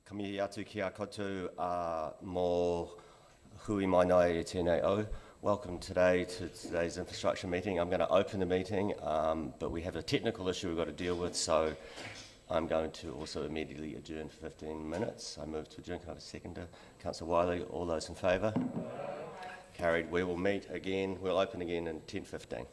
Kami atu ki a koutou mō hui mai nai e tēnei au. Welcome today to today's infrastructure meeting. I'm going to open the meeting, but we have a technical issue we've got to deal with, so I'm going to also immediately adjourn for 15 minutes. I move to adjourn. Can I have a seconder? Councillor Wiley, all those in favour? Carried. We will meet again. We'll open again in 10:15.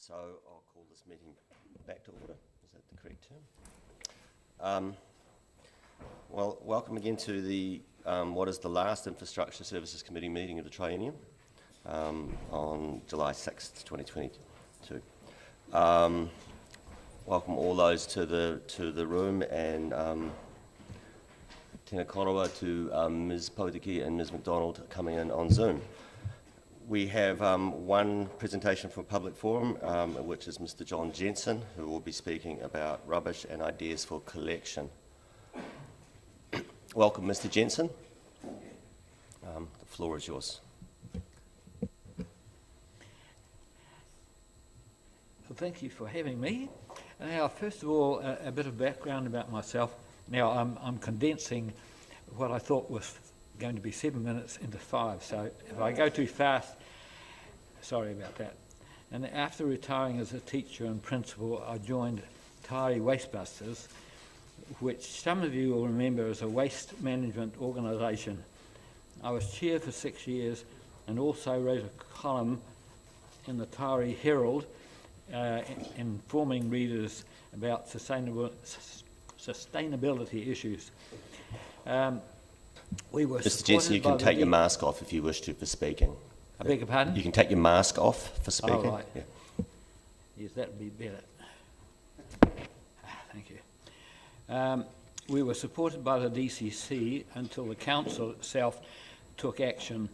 So I'll call this meeting back to order. Is that the correct term? Well, welcome again to the what is the last Infrastructure Services Committee meeting of the Triennium on July 6th, 2022. Welcome all those to the room, and tēnā koroa to Ms. Potiki and Ms. McDonald coming in on Zoom. We have one presentation from Public Forum, which is Mr. John Jensen, who will be speaking about rubbish and ideas for collection. Welcome, Mr. Jensen. The floor is yours. Well, thank you for having me. Now, first of all, a bit of background about myself. Now, I'm condensing what I thought was going to be 7 minutes into 5, so if I go too fast, sorry about that. And after retiring as a teacher and principal, I joined Tyree Wastebusters, which some of you will remember as a waste management organisation. I was chair for 6 years and also wrote a column in the Tyree Herald informing readers about sustainability issues. We were Mr. Jensen, you can take your mask off if you wish to for speaking. I beg your pardon? You can take your mask off for speaking. Oh, right. Yeah. Yes, that would be better. Thank you. We were supported by the DCC until the council itself took action.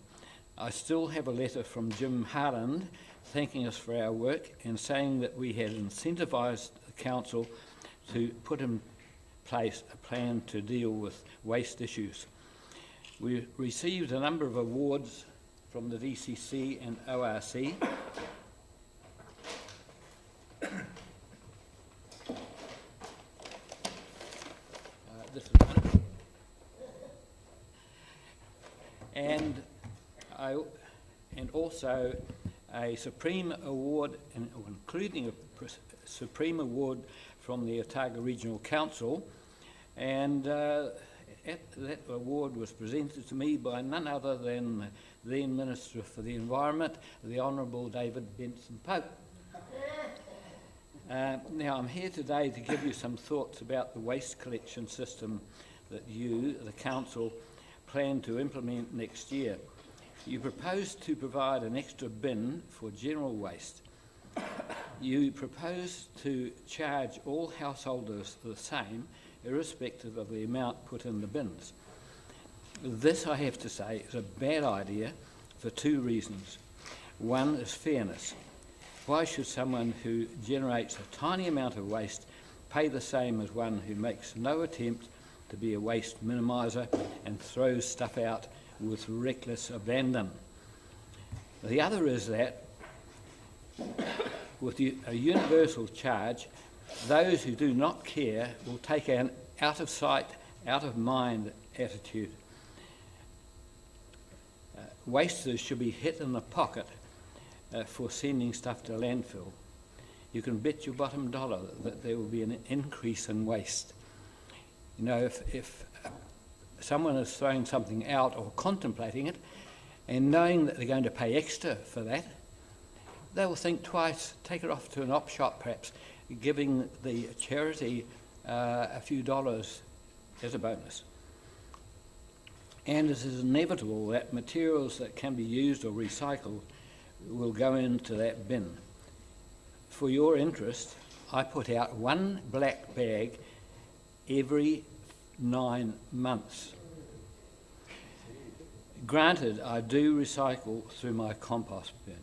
I still have a letter from Jim Harland thanking us for our work and saying that we had incentivised the council to put in place a plan to deal with waste issues. We received a number of awards from the DCC and ORC. This is one. And also a Supreme Award, including a Supreme Award from the Otago Regional Council, and that award was presented to me by none other than the then Minister for the Environment, the Honourable David Benson Pope. Now I'm here today to give you some thoughts about the waste collection system that you, the Council, plan to implement next year. You propose to provide an extra bin for general waste. You propose to charge all householders the same, irrespective of the amount put in the bins. This, I have to say, is a bad idea for two reasons. One is fairness. Why should someone who generates a tiny amount of waste pay the same as one who makes no attempt to be a waste minimiser and throws stuff out with reckless abandon? The other is that with a universal charge, those who do not care will take an out of sight, out of mind attitude. Wasters should be hit in the pocket for sending stuff to landfill. You can bet your bottom dollar that there will be an increase in waste. You know, if someone is throwing something out or contemplating it and knowing that they're going to pay extra for that, they will think twice, take it off to an op shop perhaps, giving the charity a few dollars as a bonus. And it is inevitable that materials that can be used or recycled will go into that bin. For your interest, I put out one black bag every 9 months. Granted, I do recycle through my compost bin.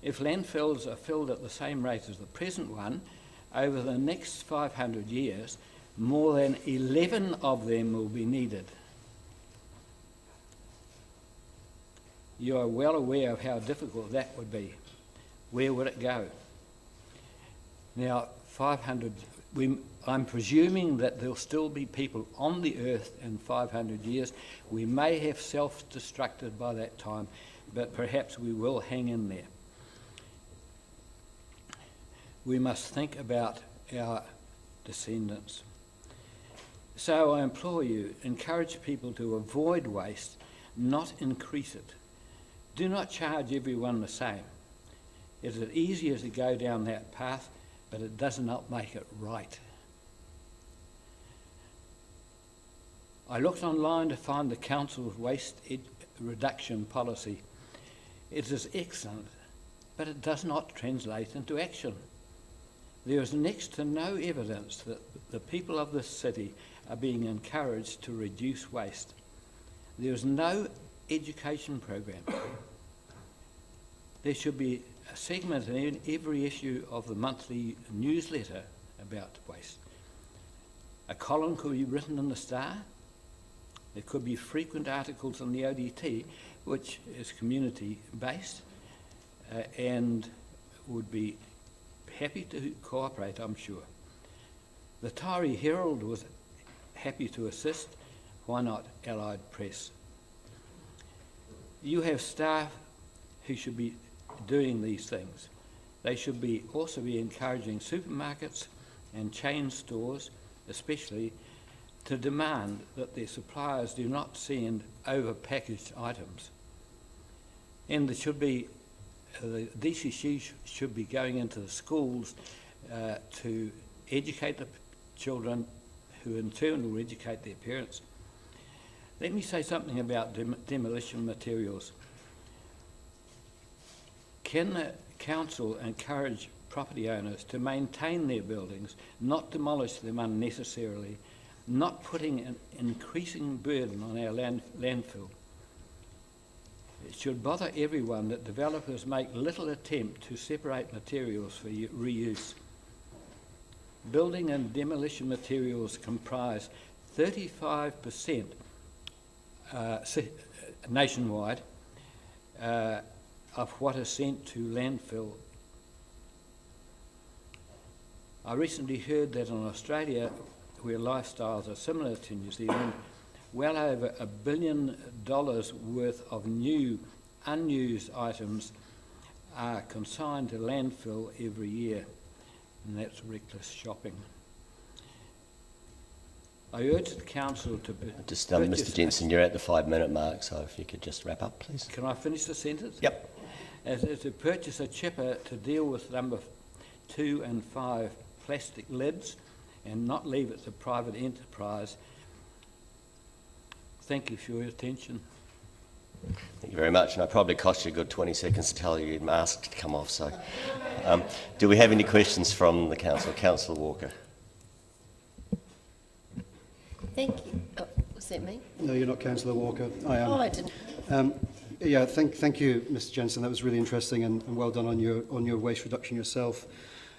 If landfills are filled at the same rate as the present one, over the next 500 years, more than 11 of them will be needed. You are well aware of how difficult that would be. Where would it go? Now, 500, I'm presuming that there'll still be people on the earth in 500 years. We may have self-destructed by that time, but perhaps we will hang in there. We must think about our descendants. So I implore you, encourage people to avoid waste, not increase it. Do not charge everyone the same. It is easier to go down that path, but it does not make it right. I looked online to find the Council's waste reduction policy. It is excellent, but it does not translate into action. There is next to no evidence that the people of this city are being encouraged to reduce waste. There is no education program. There should be a segment in every issue of the monthly newsletter about waste. A column could be written in the Star. There could be frequent articles in the ODT, which is community-based, and would be happy to cooperate, I'm sure. The Tyree Herald was happy to assist. Why not Allied Press? You have staff who should be doing these things. They should also be encouraging supermarkets and chain stores, especially, to demand that their suppliers do not send over-packaged items. And there should be, the DCC should be going into the schools to educate the children, who in turn will educate their parents. Let me say something about demolition materials. Can the council encourage property owners to maintain their buildings, not demolish them unnecessarily, not putting an increasing burden on our landfill? It should bother everyone that developers make little attempt to separate materials for reuse. Building and demolition materials comprise 35% nationwide of what is sent to landfill. I recently heard that in Australia, where lifestyles are similar to New Zealand, well over $1 billion worth of new, unused items are consigned to landfill every year, and that's reckless shopping. I urge the council to... Just, Mr Jensen, you're at the 5-minute mark, so if you could just wrap up, please. Can I finish the sentence? Yep. To purchase a chipper to deal with number 2 and 5 plastic lids and not leave it to private enterprise. Thank you for your attention. Thank you very much, and I probably cost you a good 20 seconds to tell you your mask to come off. So, do we have any questions from the council? Councillor Walker. Thank you. Oh, was that me? No, you're not Councillor Walker. I am. Oh, I didn't. Yeah, thank you, Mr. Jensen. That was really interesting and well done on your waste reduction yourself.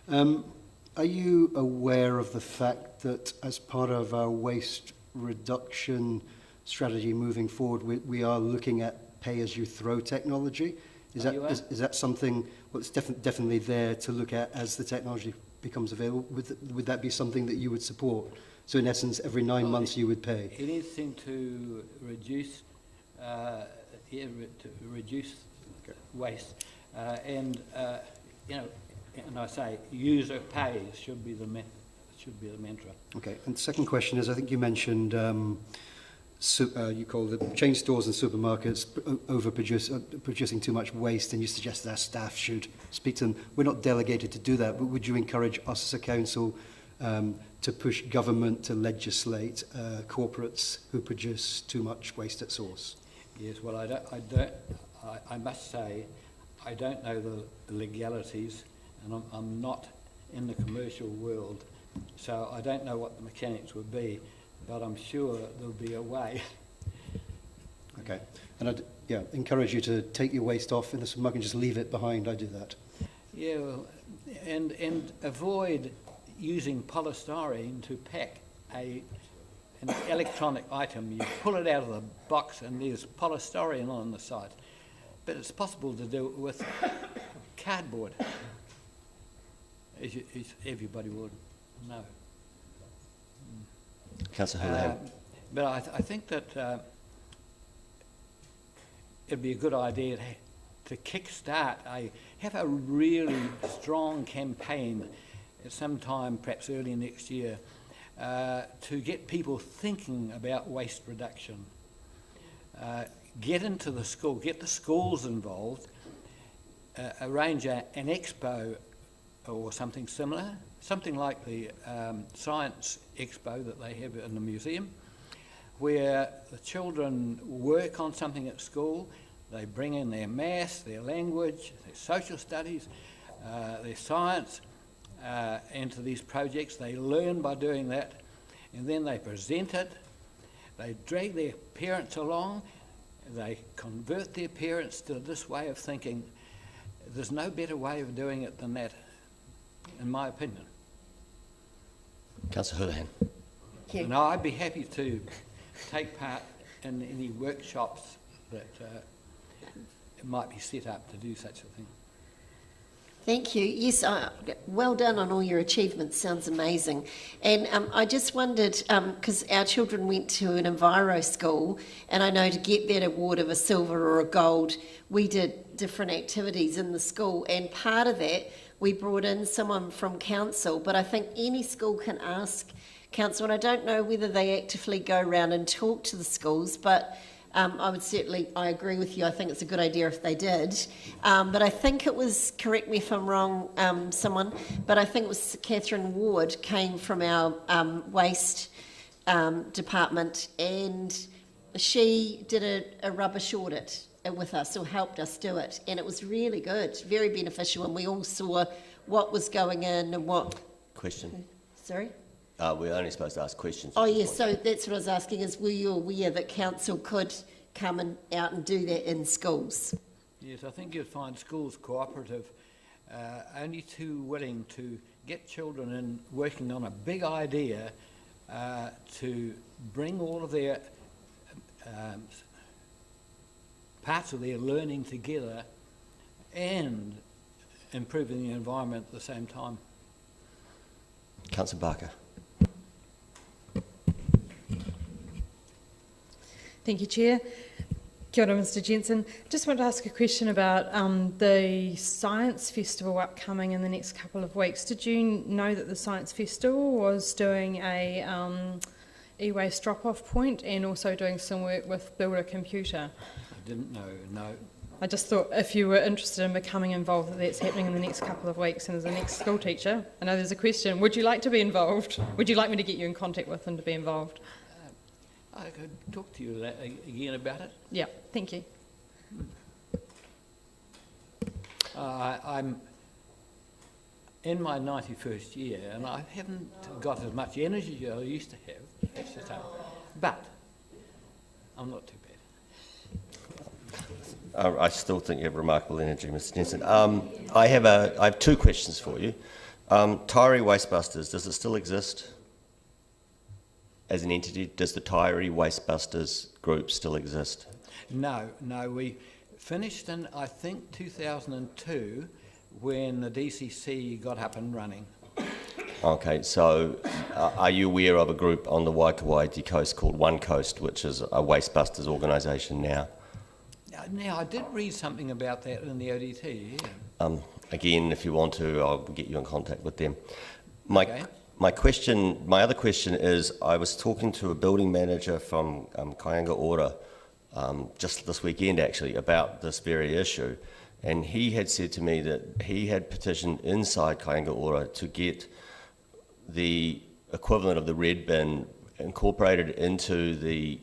Are you aware of the fact that as part of our waste reduction strategy moving forward, we are looking at pay-as-you-throw technology? Is that something that's definitely there to look at as the technology becomes available? Would that be something that you would support? So in essence, every 9 months you would pay? Anything to reduce waste, and you know, and I say user pays should be the mantra. Okay. And the second question is, I think you mentioned you call it chain stores and supermarkets producing too much waste, and you suggested our staff should speak to them. We're not delegated to do that, but would you encourage us as a council to push government to legislate corporates who produce too much waste at source? Yes, well, I must say, I don't know the legalities, and I'm not in the commercial world, so I don't know what the mechanics would be, but I'm sure there'll be a way. Okay, and I'd encourage you to take your waste off in the supermarket and just leave it behind. I do that. Yeah, well, and avoid using polystyrene to pack an electronic item. You pull it out of the box and there's polystyrene on the side. But it's possible to do it with cardboard, as everybody would know. Councillor Houlihan. But I think that it'd be a good idea to kickstart have a really strong campaign at some time, perhaps early next year, to get people thinking about waste reduction. Get into the school, get the schools involved, arrange an expo or something similar, something like the science expo that they have in the museum, where the children work on something at school. They bring in their maths, their language, their social studies, their science into these projects. They learn by doing that, and then they present it. They drag their parents along. They convert their parents to this way of thinking. There's no better way of doing it than that, in my opinion. Councillor Houlihan. And I'd be happy to take part in any workshops that might be set up to do such a thing. Thank you. Yes, well done on all your achievements. Sounds amazing. And I just wondered, because our children went to an Enviro school, and I know to get that award of a silver or a gold, we did different activities in the school. And part of that, we brought in someone from council, but I think any school can ask council, and I don't know whether they actively go around and talk to the schools, but I agree with you, I think it's a good idea if they did. But I think it was, correct me if I'm wrong, but I think it was Catherine Ward came from our waste department, and she did a rubbish audit with us, or helped us do it, and it was really good, very beneficial, and we all saw what was going in and what... Question? Sorry? We're only supposed to ask questions. Oh yes, so that's what I was asking, is were you aware that council could come out and do that in schools? Yes, I think you'd find schools cooperative, only too willing to get children in working on a big idea to bring all of their parts of their learning together and improving the environment at the same time. Councillor Barker. Thank you, Chair. Kia ora, Mr. Jensen. Just wanted to ask a question about the Science Festival upcoming in the next couple of weeks. Did you know that the Science Festival was doing a e-waste drop-off point and also doing some work with Builder Computer? I didn't know, no. I just thought if you were interested in becoming involved, that's happening in the next couple of weeks, and as the next school teacher, I know there's a question, would you like to be involved? Would you like me to get you in contact with them to be involved? I could talk to you again about it. Yeah, thank you. I'm in my 91st year, and I haven't got as much energy as I used to have, that's the time. But I'm not too bad. I still think you have remarkable energy, Mr. Jensen. I have two questions for you. Tyree Wastebusters, does it still exist as an entity? Does the Tyree Wastebusters group still exist? No, we finished in, I think, 2002 when the DCC got up and running. Okay, so are you aware of a group on the Waikawaiti coast called One Coast, which is a Wastebusters organisation now? Now, I did read something about that in the ODT, yeah. Again, if you want to, I'll get you in contact with them. My other question is, I was talking to a building manager from Kaianga Ora just this weekend actually about this very issue, and he had said to me that he had petitioned inside Kaianga Ora to get the equivalent of the red bin incorporated into the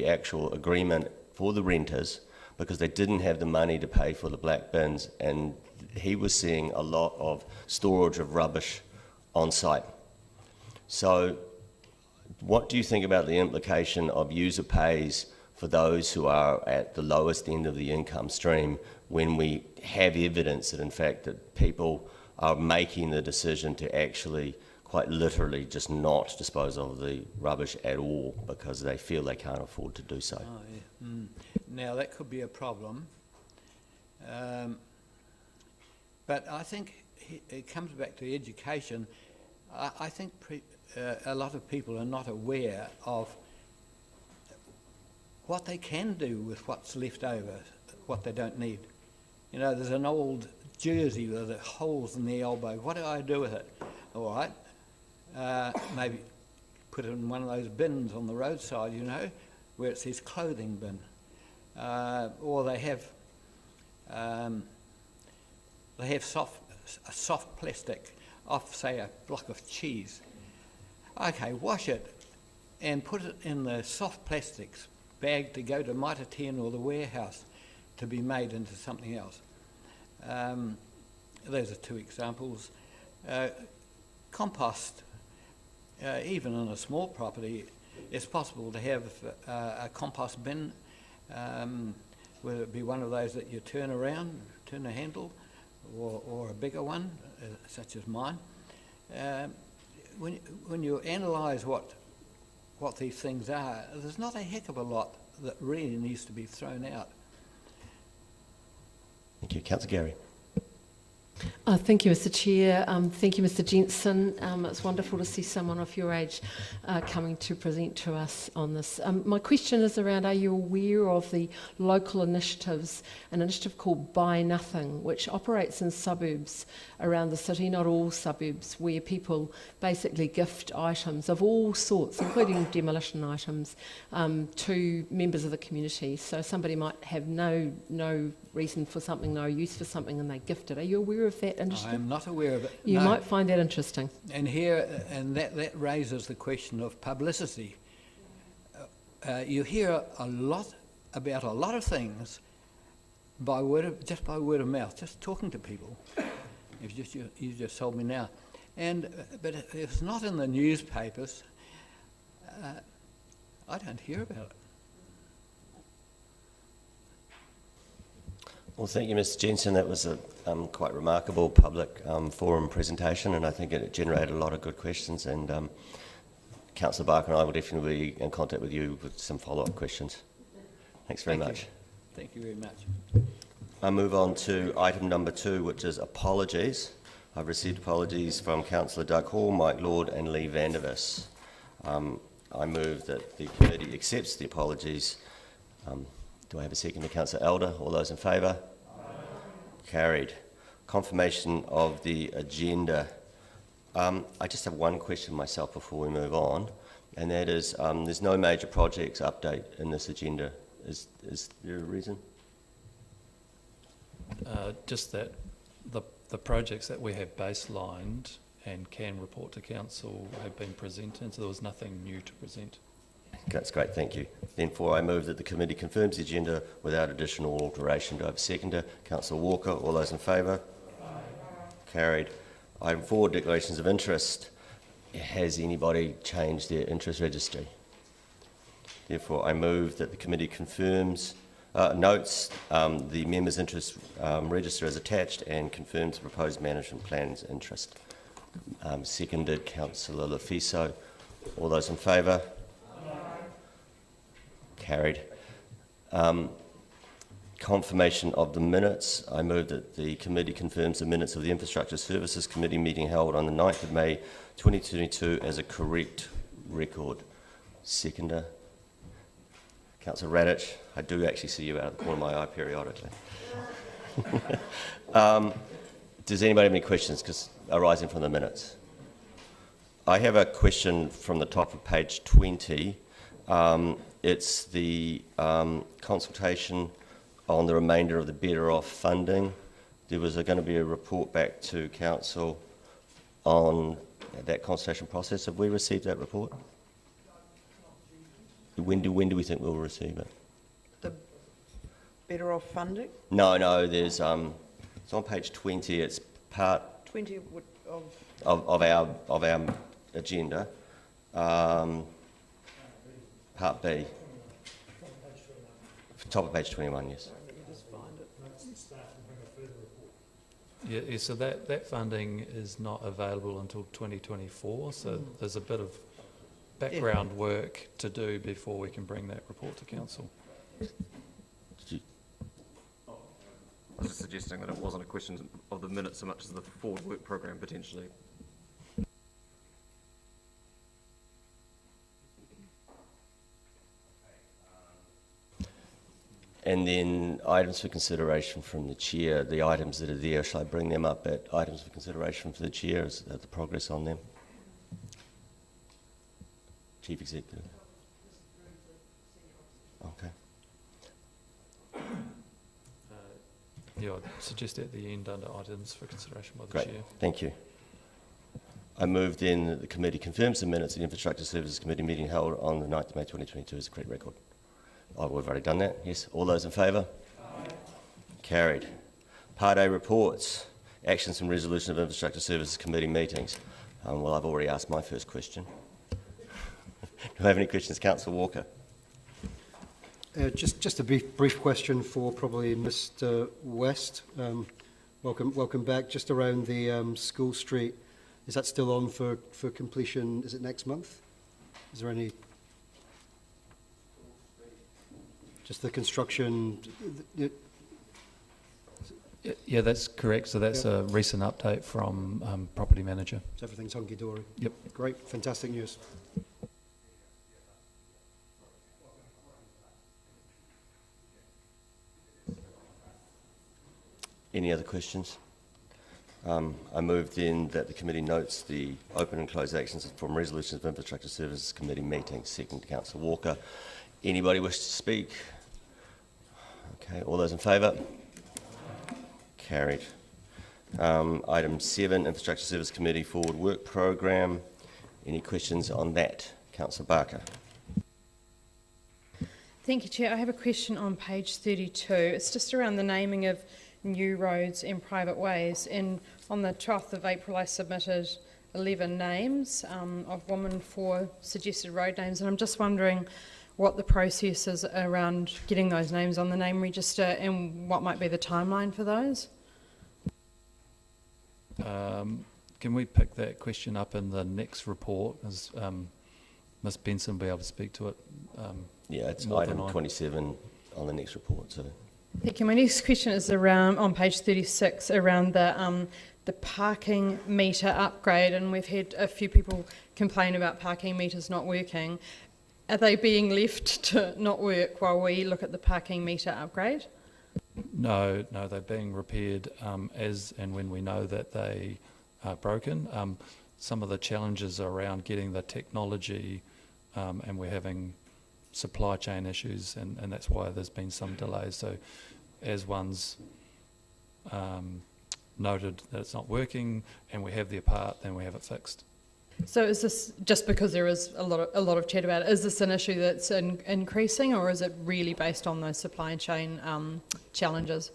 actual agreement for the renters, because they didn't have the money to pay for the black bins, and he was seeing a lot of storage of rubbish on site. So what do you think about the implication of user pays for those who are at the lowest end of the income stream, when we have evidence that in fact that people are making the decision to actually quite literally just not dispose of the rubbish at all because they feel they can't afford to do so? Oh, yeah. Now, that could be a problem. But I think it comes back to education. I think a lot of people are not aware of what they can do with what's left over, what they don't need. You know, there's an old jersey with the holes in the elbow. What do I do with it? All right, maybe put it in one of those bins on the roadside, you know, where it says clothing bin. Or they have they have soft plastic off, say, a block of cheese. Okay, wash it and put it in the soft plastics bag to go to Mitre 10 or the warehouse to be made into something else. Those are two examples. Compost, even on a small property, it's possible to have a compost bin, whether it be one of those that you turn around, turn the handle, or a bigger one, such as mine. When you analyse what these things are, there's not a heck of a lot that really needs to be thrown out. Thank you. Councillor Gary. Thank you, Mr. Chair. Thank you, Mr. Jensen. It's wonderful to see someone of your age coming to present to us on this. My question is around, are you aware of the local initiatives, an initiative called Buy Nothing, which operates in suburbs around the city, not all suburbs, where people basically gift items of all sorts, including demolition items, to members of the community. So somebody might have no reason for something, no use for something, and they gift it. Are you aware of that initiative? I am not aware of it. You no. might find that interesting. And that raises the question of publicity. You hear a lot about a lot of things just by word of mouth, just talking to people. You just told me now. But if it's not in the newspapers, I don't hear about it. Well, thank you, Mr. Jensen. That was a quite remarkable public forum presentation, and I think it generated a lot of good questions. And Councillor Barker and I will definitely be in contact with you with some follow-up questions. Thanks very much. Thank you very much. I move on to item number 2, which is apologies. I've received apologies from Councillor Doug Hall, Mike Lord and Lee Vandervis. I move that the committee accepts the apologies. Do I have a second to Councillor Elder? All those in favour? Carried. Confirmation of the agenda. I just have one question myself before we move on, and that is there's no major projects update in this agenda. Is there a reason? Just that the projects that we have baselined and can report to council have been presented, so there was nothing new to present. That's great, thank you. Therefore, I move that the committee confirms the agenda without additional alteration. Do I have a seconder? Councillor Walker, all those in favour? Carried. Item 4, declarations of interest. Has anybody changed their interest registry? Therefore, I move that the committee confirms, notes the members' interest register as attached and confirms the proposed management plan's interest. Seconded, Councillor Lafiso. All those in favour? Carried. Confirmation of the minutes. I move that the committee confirms the minutes of the Infrastructure Services Committee meeting held on the 9th of May 2022 as a correct record. Seconder. Councillor Radich, I do actually see you out of the corner of my eye periodically. Does anybody have any questions arising from the minutes? I have a question from the top of page 20. It's the consultation on the remainder of the Better Off funding. There was going to be a report back to council on that consultation process. Have we received that report? When do we think we'll receive it? The Better Off funding? No. There's it's on page 20. It's part 20 of our agenda. Part B. Top of page 21, yes. Yeah, so that funding is not available until 2024, so there's a bit of background work to do before we can bring that report to council. I was just suggesting that it wasn't a question of the minutes so much as the forward work program potentially. And then items for consideration from the chair, the items that are there, shall I bring them up at items for consideration for the chair? Is that the progress on them? Chief Executive. Okay. Yeah, I'd suggest at the end under items for consideration by the Great, Chair. thank you. I move then that the committee confirms the minutes of the Infrastructure Services Committee meeting held on the 9th of May 2022 as a correct record. Oh, we've already done that, yes. All those in favour? Carried. Part A reports, actions and resolution of Infrastructure Services Committee meetings. Well, I've already asked my first question. Do I have any questions, Councillor Walker? Just a brief question for probably Mr. West. Welcome back. Just around the School Street, is that still on for completion? Is it next month? Is there any? Just the construction. Yeah, that's correct. So that's a recent update from property manager. So everything's hunky dory. Yep. Great, fantastic news. Any other questions? I move then that the committee notes the open and closed actions from resolutions of Infrastructure Services Committee meetings. Second, Councillor Walker. Anybody wish to speak? Okay, all those in favour? Carried. Item 7, Infrastructure Service Committee Forward Work Programme. Any questions on that? Councillor Barker. Thank you, Chair. I have a question on page 32. It's just around the naming of new roads and private ways. And on the 12th of April, I submitted 11 names of women for suggested road names. And I'm just wondering what the process is around getting those names on the name register and what might be the timeline for those. Can we pick that question up in the next report? As Ms Benson will be able to speak to it. Yeah, it's more item than I. 27 on the next report. So. Thank you. My next question is around, on page 36, around the parking meter upgrade, and we've had a few people complain about parking meters not working. Are they being left to not work while we look at the parking meter upgrade? No, they're being repaired as and when we know that they are broken. Some of the challenges around getting the technology, and we're having supply chain issues, and that's why there's been some delays. So as one's noted that it's not working and we have the part, then we have it fixed. So is this, just because there is a lot of chat about it, is this an issue that's increasing, or is it really based on those supply chain challenges?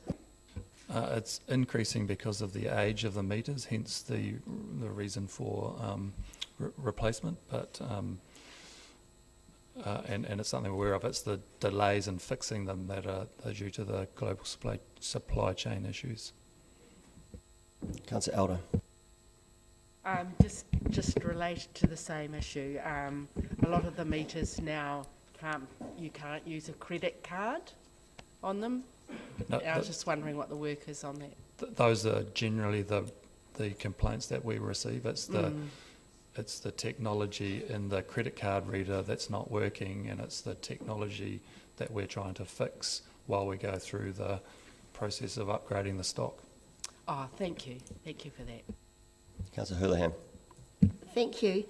It's increasing because of the age of the meters, hence the reason for replacement. But and it's something we're aware of. It's the delays in fixing them that are due to the global supply chain issues. Councillor Elder. Just related to the same issue, a lot of the meters now you can't use a credit card on them. No, I was just wondering what the work is on that. Those are generally the complaints that we receive. It's the technology in the credit card reader that's not working, and it's the technology that we're trying to fix while we go through the process of upgrading the stock. Oh, thank you for that. Councillor Houlihan. Thank you.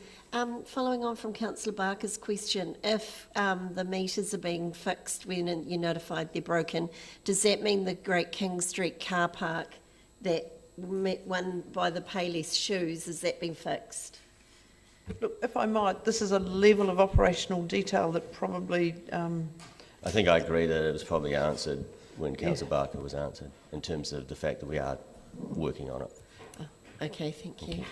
Following on from Councillor Barker's question, if the meters are being fixed when you're notified they're broken, does that mean the Great King Street car park, that one by the Payless Shoes, has that been fixed? Look, if I might, this is a level of operational detail that probably... I think I agree that it was probably answered when Councillor Barker was answered, in terms of the fact that we are working on it. Okay, thank you.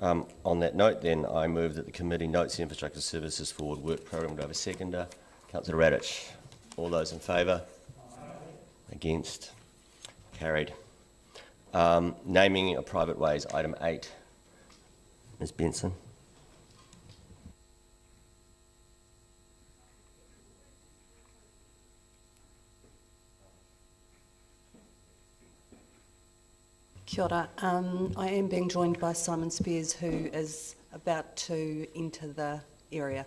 On that note, then, I move that the committee notes the Infrastructure Services Forward Work Programme. Do I have a seconder? Councillor Radich. All those in favour? Against? Carried. Naming of private ways, item 8. Ms Benson. Kia ora. I am being joined by Simon Spears, who is about to enter the area.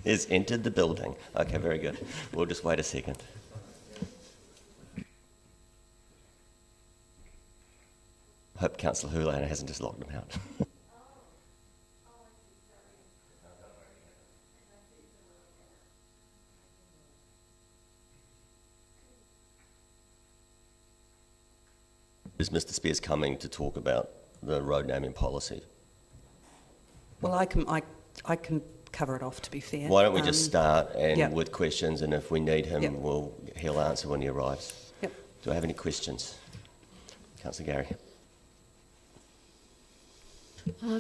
Has entered the building. Okay, very good. We'll just wait a second. Hope Councillor Houlihan hasn't just locked him out. Is Mr. Spears coming to talk about the road naming policy? Well, I can cover it off, to be fair. Why don't we just start yep. with questions, and if we need him, Yep. he'll answer when he arrives. Yep. Do I have any questions? Councillor Gary.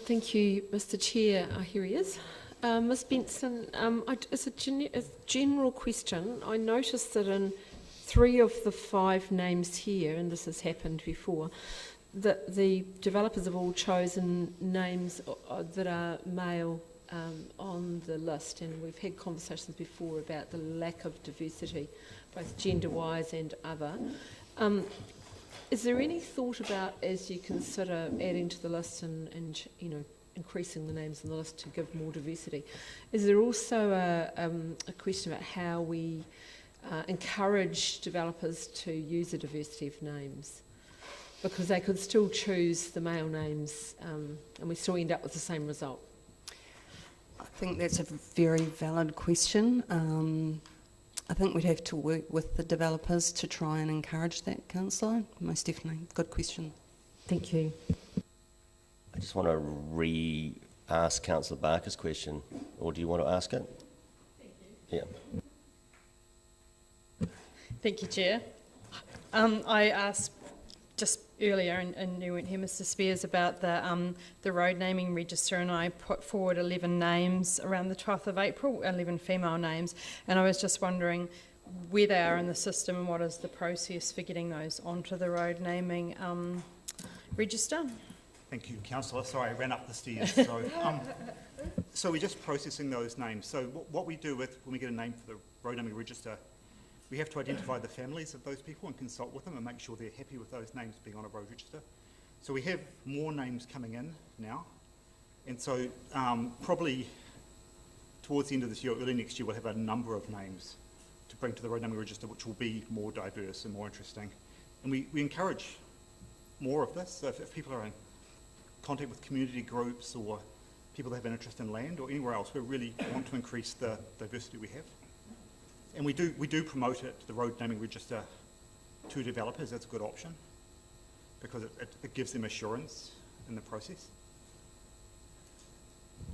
Thank you, Mr. Chair. Here he is. Ms. Benson, it's a general question. I noticed that in 3 of the 5 names here, and this has happened before, that the developers have all chosen names that are male on the list, and we've had conversations before about the lack of diversity, both gender-wise and other. Is there any thought about, as you consider adding to the list and you know, increasing the names on the list to give more diversity, is there also a question about how we encourage developers to use a diversity of names? Because they could still choose the male names and we still end up with the same result. I think that's a very valid question. I think we'd have to work with the developers to try and encourage that, Councillor. Most definitely. Good question. Thank you. I just want to re-ask Councillor Barker's question, or do you want to ask it? Thank you. Yeah. Thank you, Chair. I asked just earlier, and you weren't here, Mr. Spears, about the road naming register, and I put forward 11 names around the 12th of April, 11 female names, and I was just wondering where they are in the system and what is the process for getting those onto the road naming register. Thank you, Councillor. Sorry, I ran up the stairs. So we're just processing those names. So what we do when we get a name for the road naming register, we have to identify the families of those people and consult with them and make sure they're happy with those names being on a road register. So we have more names coming in now. And so probably towards the end of this year, early next year, we'll have a number of names to bring to the road naming register, which will be more diverse and more interesting. And we encourage more of this. So if people are in contact with community groups or people that have an interest in land or anywhere else, we really want to increase the diversity we have. And we do promote it, the road naming register, to developers. That's a good option because it gives them assurance in the process.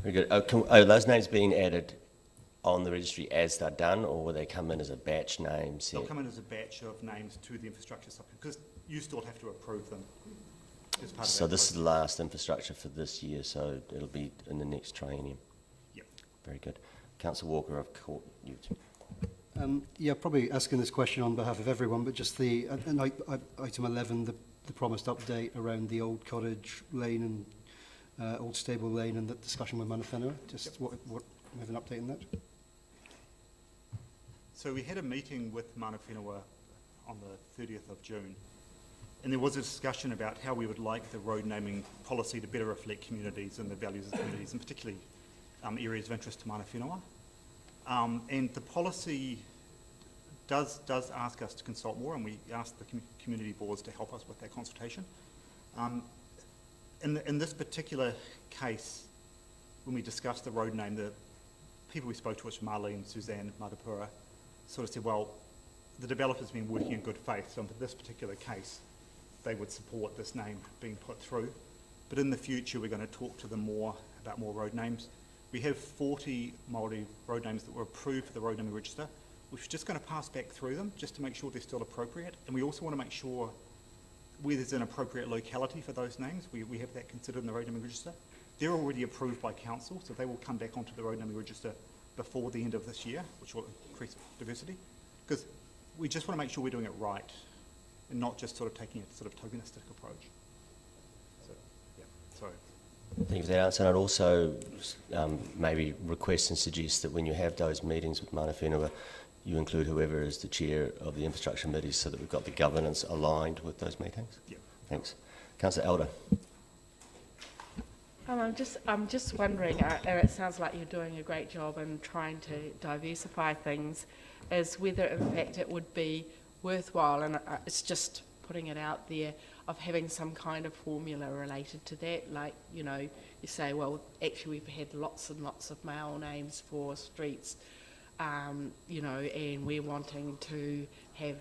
Very good. Are those names being added on the registry as they're done, or will they come in as a batch name set? They'll come in as a batch of names to the infrastructure supplement because you still have to approve them as part of So that this is process. the last infrastructure for this year, so it'll be in the next triennium. Yep. Very good. Councillor Walker, I've caught you. Yeah, probably asking this question on behalf of everyone, but just item 11, the promised update around the Old Cottage Lane and Old Stable Lane and the discussion with Mana Whenua. Just what we have an update on that? So we had a meeting with Mana Whenua on the 30th of June, and there was a discussion about how we would like the road naming policy to better reflect communities and the values of the communities, and particularly areas of interest to Mana Whenua. And the policy does ask us to consult more, and we ask the community boards to help us with that consultation. In this particular case, when we discussed the road name, the people we spoke to, which Marlene, Suzanne, Madapura, sort of said, well, the developer's been working in good faith, so for this particular case, they would support this name being put through. But in the future, we're going to talk to them more about more road names. We have 40 Māori road names that were approved for the road naming register, which we're just going to pass back through them just to make sure they're still appropriate. And we also want to make sure where there's an appropriate locality for those names, we have that considered in the road naming register. They're already approved by council, so they will come back onto the road naming register before the end of this year, which will increase diversity. Because we just want to make sure we're doing it right and not just sort of taking a sort of tokenistic approach. So, yeah, sorry. Thank you for that answer. And I'd also maybe request and suggest that when you have those meetings with Mana Whenua, you include whoever is the chair of the infrastructure committee so that we've got the governance aligned with those meetings. Yeah. Thanks. Councillor Elder. I'm just wondering, it sounds like you're doing a great job in trying to diversify things, is whether in fact it would be worthwhile, and it's just putting it out there, of having some kind of formula related to that. Like, you know, you say, well, actually we've had lots and lots of male names for streets, you know, and we're wanting to have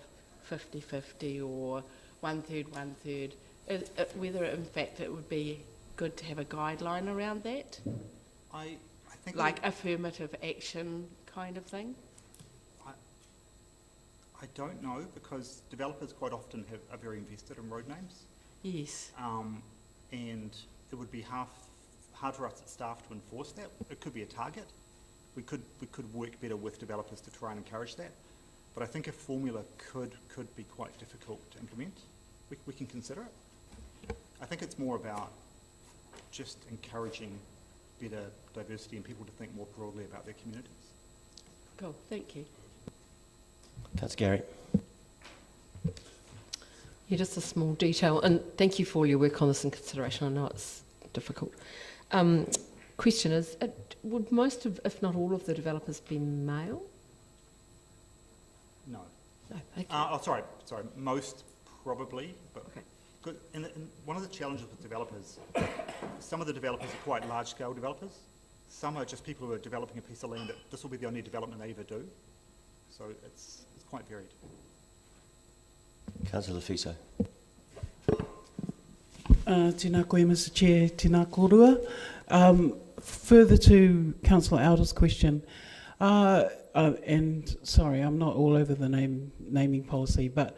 50-50 or 1/3, 1/3. whether in fact it would be good to have a guideline around that, I think like affirmative action kind of thing? I don't know, because developers quite often are very invested in road names. Yes. And it would be hard for us as staff to enforce that. It could be a target. We could work better with developers to try and encourage that. But I think a formula could be quite difficult to implement. We can consider it. I think it's more about just encouraging better diversity and people to think more broadly about their communities. Cool, thank you. Councillor Gary. Yeah, just a small detail, and thank you for all your work on this in consideration. I know it's difficult. Question is, would most of, if not all of the developers be male? No. No, thank you. Sorry, most probably, but Okay. good. And one of the challenges with developers, some of the developers are quite large-scale developers. Some are just people who are developing a piece of land that this will be the only development they ever do. So it's quite varied. Councillor Fiso. Tēnā koe, Mr Chair, tēnā korua. Further to Councillor Alder's question, and sorry, I'm not all over the naming policy, but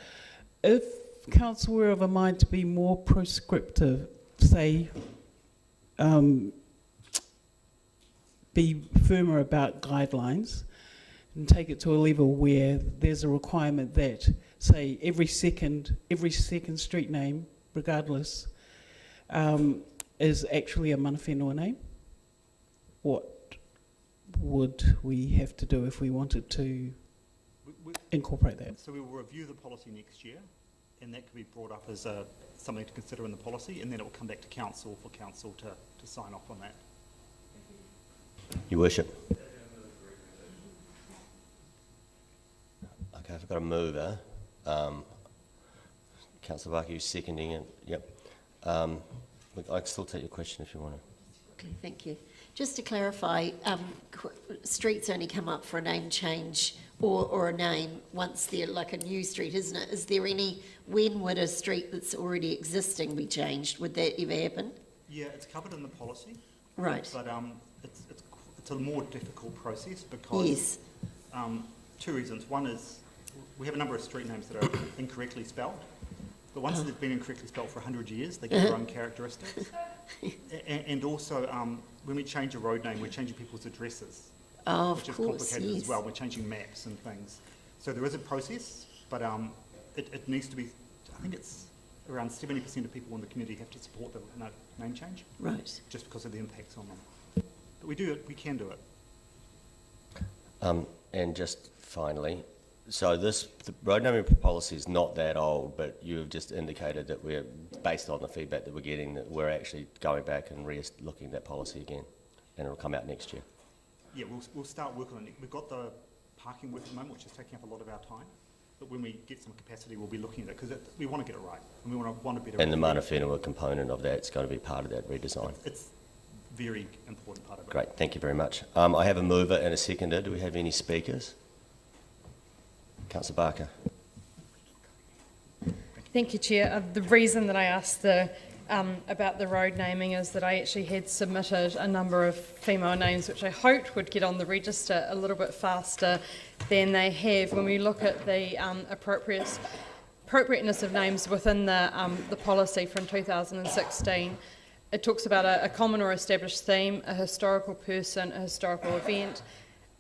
if Council were of a mind to be more prescriptive, say, be firmer about guidelines, and take it to a level where there's a requirement that, say, every second street name, regardless, is actually a mana whenua name. What would we have to do if we wanted to incorporate that? So we will review the policy next year, and that could be brought up as something to consider in the policy, and then it will come back to council for council to sign off on that. Your Worship. Okay, I've got a mover. Councillor Vaki, seconding it. Yep. Look, I can still take your question if you want to. Okay, thank you. Just to clarify, streets only come up for a name change or a name once they're like a new street, isn't it? Is there any, when would a street that's already existing be changed? Would that ever happen? Yeah, it's covered in the policy. Right. But it's a more difficult process because Yes. Two reasons. One is we have a number of street names that are incorrectly spelled. The ones that have been incorrectly spelled for 100 years, they get their own characteristics. And also, when we change a road name, we're changing people's addresses, Oh, which of is course, complicated yes. as well. We're changing maps and things. So there is a process, but it needs to be, I think it's around 70% of people in the community have to support the name change. Right. Just because of the impacts on them. But we can do it. And just finally, so the road naming policy is not that old, but you have just indicated that we're, based on the feedback that we're getting, that we're actually going back and looking at that policy again, and it'll come out next year. Yeah, we'll start working on it. We've got the parking work at the moment, which is taking up a lot of our time. But when we get some capacity, we'll be looking at it because we want to get it right, and we want to better. And the mana whenua component of that's going to be part of that redesign. It's a very important part of it. Great, thank you very much. I have a mover and a seconder. Do we have any speakers? Councillor Barker. Thank you, Chair. The reason that I asked about the road naming is that I actually had submitted a number of female names which I hoped would get on the register a little bit faster than they have. When we look at the appropriateness of names within the policy from 2016, it talks about a common or established theme, a historical person, a historical event,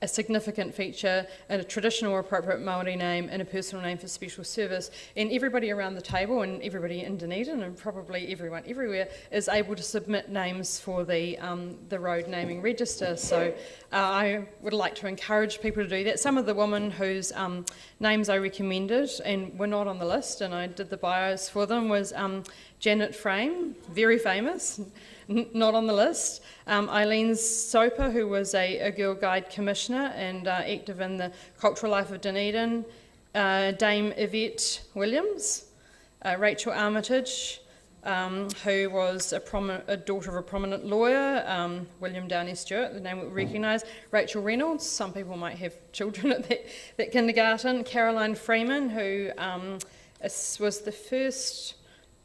a significant feature, and a traditional or appropriate Māori name, and a personal name for special service. And everybody around the table, and everybody in Dunedin, and probably everyone everywhere, is able to submit names for the road naming register. So I would like to encourage people to do that. Some of the women whose names I recommended and were not on the list, and I did the bios for them, was Janet Frame, very famous, not on the list. Eileen Soper, who was a Girl Guide Commissioner and active in the cultural life of Dunedin. Dame Yvette Williams. Rachel Armitage, who was a daughter of a prominent lawyer, William Downey Stewart, the name we recognise. Rachel Reynolds, some people might have children at that kindergarten. Caroline Freeman, who was the first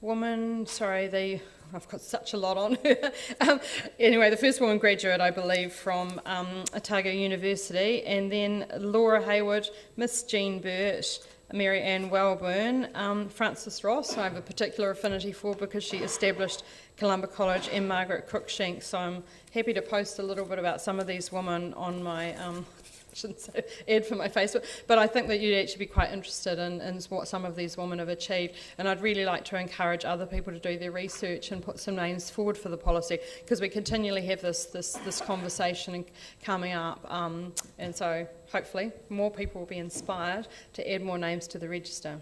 woman, sorry, I've got such a lot on her. Anyway, the first woman graduate, I believe, from Otago University, and then Laura Hayward, Miss Jean Burt, Mary Ann Wellburn, Frances Ross, I have a particular affinity for because she established Columba College, and Margaret Cruikshank. So I'm happy to post a little bit about some of these women on my I shouldn't say ad for my Facebook, but I think that you'd actually be quite interested in what some of these women have achieved, and I'd really like to encourage other people to do their research and put some names forward for the policy, because we continually have this conversation coming up, and so hopefully more people will be inspired to add more names to the register.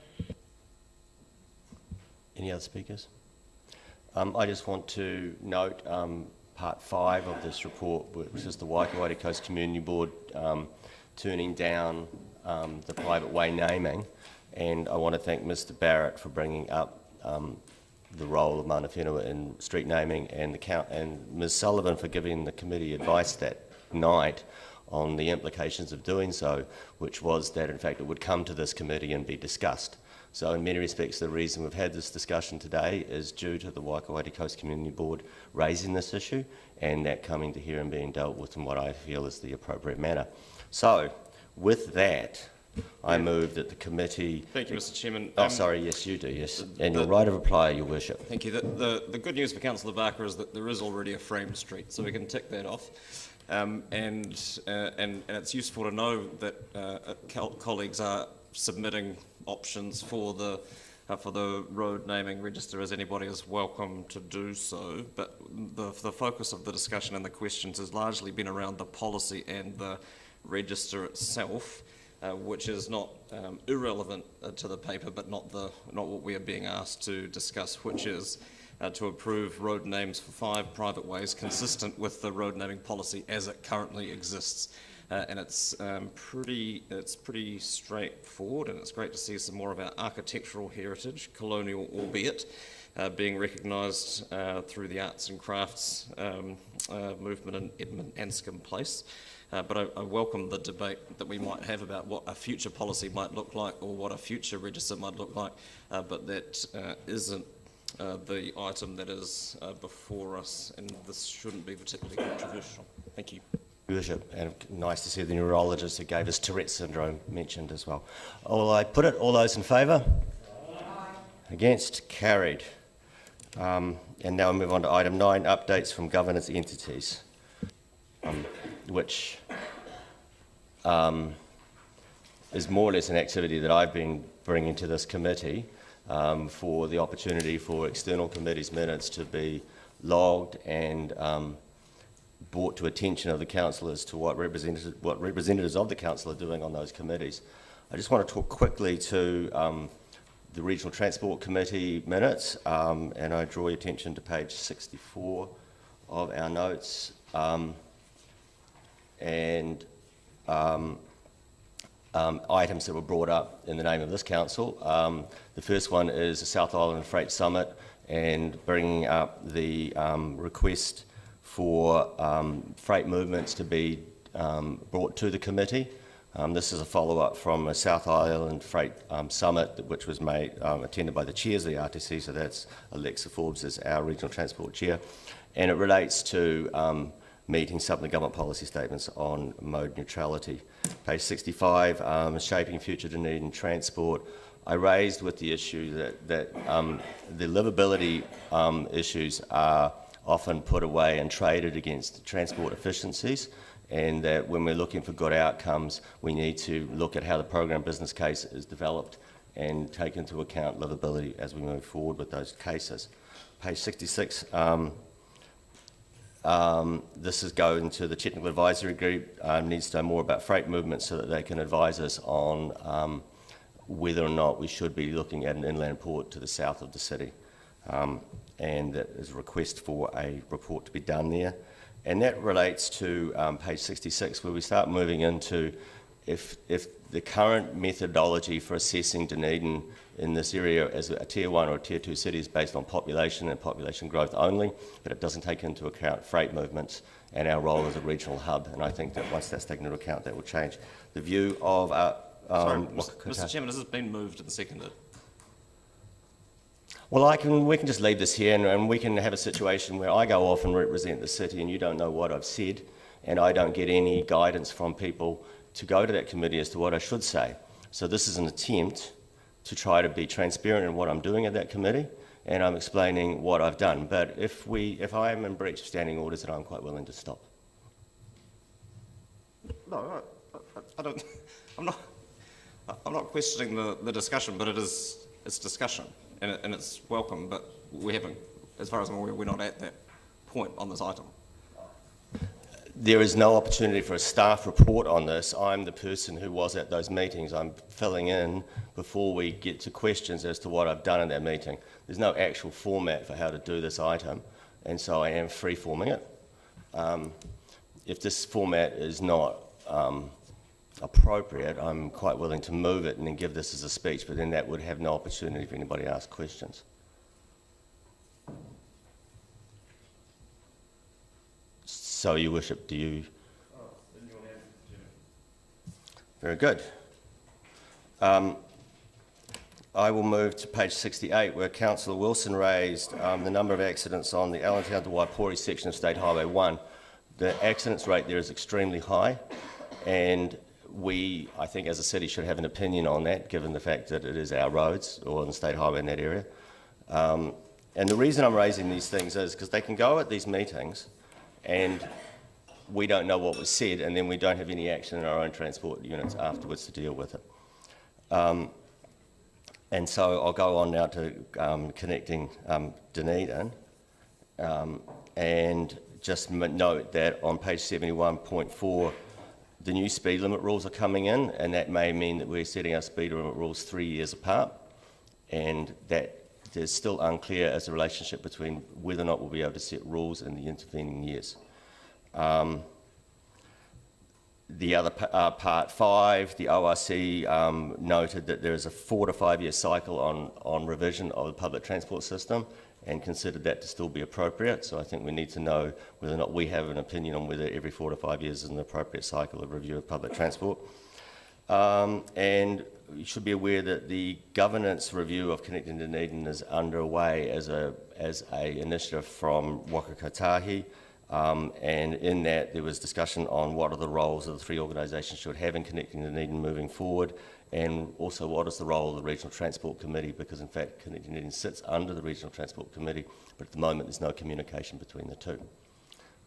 Any other speakers? I just want to note part 5 of this report, which is the Waikouaiti Coast Community Board turning down the private way naming, and I want to thank Mr Barrett for bringing up the role of Mana Whenua in street naming, and Ms Sullivan for giving the committee advice that night on the implications of doing so, which was that in fact it would come to this committee and be discussed. So in many respects the reason we've had this discussion today is due to the Waikouaiti Coast Community Board raising this issue and that coming to here and being dealt with in what I feel is the appropriate manner. So with that, I move that the committee... Thank you, Mr Chairman. Oh, sorry, yes, you do, yes. And your right of reply, Your Worship. Thank you. The good news for Councillor Barker is that there is already a framed street, so we can tick that off. And it's useful to know that colleagues are submitting options for the road naming register, as anybody is welcome to do so. But the focus of the discussion and the questions has largely been around the policy and the register itself, which is not irrelevant to the paper, but not what we are being asked to discuss, which is to approve road names for 5 private ways consistent with the road naming policy as it currently exists. And it's pretty straightforward, and it's great to see some more of our architectural heritage, colonial albeit, being recognised through the arts and crafts movement in Edmund Anscombe Place. But I welcome the debate that we might have about what a future policy might look like or what a future register might look like, but that isn't the item that is before us, and this shouldn't be particularly controversial. Thank you. Worship, and nice to see the neurologist who gave us Tourette syndrome mentioned as well. All I put it, all those in favour? Against? Carried. And now we move on to item 9, updates from governance entities, which is more or less an activity that I've been bringing to this committee for the opportunity for external committees' minutes to be logged and brought to attention of the council as to what representatives of the council are doing on those committees. I just want to talk quickly to the Regional Transport Committee minutes, and I draw your attention to page 64 of our notes, and items that were brought up in the name of this council. The first one is the South Island Freight Summit, and bringing up the request for freight movements to be brought to the committee. This is a follow-up from a South Island Freight Summit, which was made attended by the chairs of the RTC, so that's Alexa Forbes as our Regional Transport Chair, and it relates to meeting some of the government policy statements on mode neutrality. Page 65, shaping future Dunedin transport. I raised with the issue that the livability issues are often put away and traded against transport efficiencies, and that when we're looking for good outcomes, we need to look at how the program business case is developed and take into account livability as we move forward with those cases. Page 66, this is going to the technical advisory group, needs to know more about freight movements so that they can advise us on whether or not we should be looking at an inland port to the south of the city. And that is a request for a report to be done there. And that relates to page 66, where we start moving into if the current methodology for assessing Dunedin in this area as a tier 1 or a tier 2 city is based on population and population growth only, but it doesn't take into account freight movements and our role as a regional hub. And I think that once that's taken into account, that will change the view of our... Sorry, Mr Chairman, this has been moved and seconded. Well, we can just leave this here, and we can have a situation where I go off and represent the city and you don't know what I've said, and I don't get any guidance from people to go to that committee as to what I should say. So this is an attempt to try to be transparent in what I'm doing at that committee, and I'm explaining what I've done. But if I am in breach of standing orders, then I'm quite willing to stop. No, I don't. I'm not questioning the discussion, but it's discussion, and it's welcome. But we haven't, as far as I'm aware, we're not at that point on this item. There is no opportunity for a staff report on this. I'm the person who was at those meetings. I'm filling in before we get to questions as to what I've done in that meeting. There's no actual format for how to do this item, and so I am free-forming it. If this format is not appropriate, I'm quite willing to move it and then give this as a speech, but then that would have no opportunity for anybody to ask questions. So, Your Worship, do you? Very good. I will move to page 68, where Councillor Wilson raised the number of accidents on the Allentown to Waipori section of State Highway 1. The accidents rate there is extremely high, and we, I think, as a city should have an opinion on that, given the fact that it is our roads, or the State Highway in that area. And the reason I'm raising these things is because they can go at these meetings and we don't know what was said, and then we don't have any action in our own transport units afterwards to deal with it. And so I'll go on now to connecting Dunedin, and just note that on page 71.4, the new speed limit rules are coming in, and that may mean that we're setting our speed limit rules 3 years apart, and that there's still unclear as a relationship between whether or not we'll be able to set rules in the intervening years. The other part 5, the ORC noted that there is a 4 to 5 year cycle on revision of the public transport system and considered that to still be appropriate. So I think we need to know whether or not we have an opinion on whether every 4 to 5 years is an appropriate cycle of review of public transport. And you should be aware that the governance review of Connecting Dunedin is underway as a initiative from Waka Kotahi. And in that there was discussion on what are the roles that the 3 organisations should have in Connecting Dunedin moving forward, and also what is the role of the Regional Transport Committee, because in fact Connecting Dunedin sits under the Regional Transport Committee, but at the moment there's no communication between the two.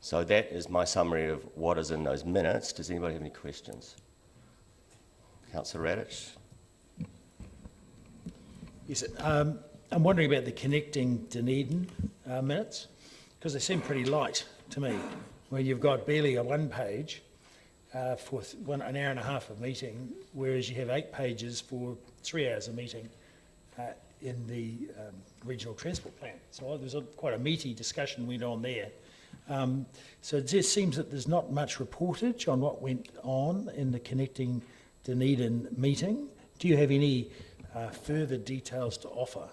So that is my summary of what is in those minutes. Does anybody have any questions? Councillor Radich? Yes, I'm wondering about the Connecting Dunedin minutes, because they seem pretty light to me, when you've got barely a 1 page for an hour and a half of meeting, whereas you have 8 pages for 3 hours of meeting in the regional transport plan. So there's quite a meaty discussion went on there. So it just seems that there's not much reportage on what went on in the Connecting Dunedin meeting. Do you have any further details to offer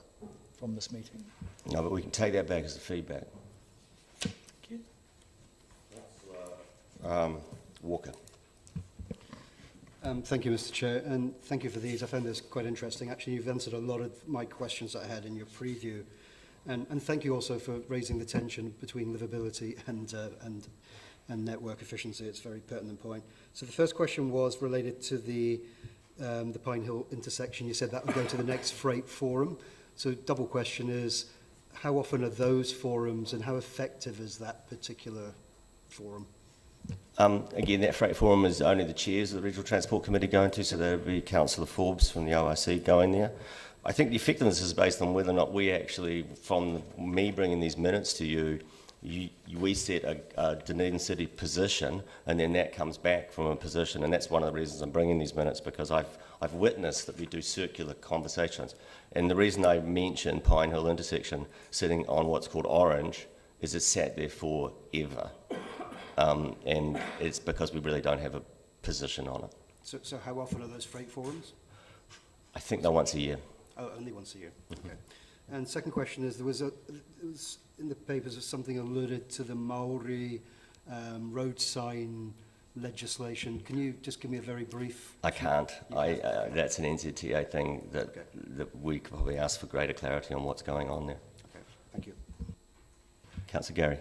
from this meeting? No, but we can take that back as a feedback. Walker. Thank you, Mr. Chair, and thank you for these. I found this quite interesting. Actually, you've answered a lot of my questions that I had in your preview, and thank you also for raising the tension between livability and network efficiency. It's a very pertinent point. So the first question was related to the Pine Hill intersection. You said that would go to the next freight forum. So double question is, how often are those forums, and how effective is that particular forum? Again, that freight forum is only the chairs of the Regional Transport Committee going to, so there would be Councillor Forbes from the ORC going there. I think the effectiveness is based on whether or not we actually, from me bringing these minutes to you, we set a Dunedin City position, and then that comes back from a position, and that's one of the reasons I'm bringing these minutes, because I've witnessed that we do circular conversations. And the reason I mentioned Pine Hill intersection sitting on what's called orange is it's sat there forever. And it's because we really don't have a position on it. So how often are those freight forums? I think they're once a year. Oh, only once a year. Okay. And second question is, there was in the papers something alluded to the Maori road sign legislation. Can you just give me a very brief? I can't. That's an NZTA thing that we could probably ask for greater clarity on what's going on there. Okay, thank you. Councillor Gary.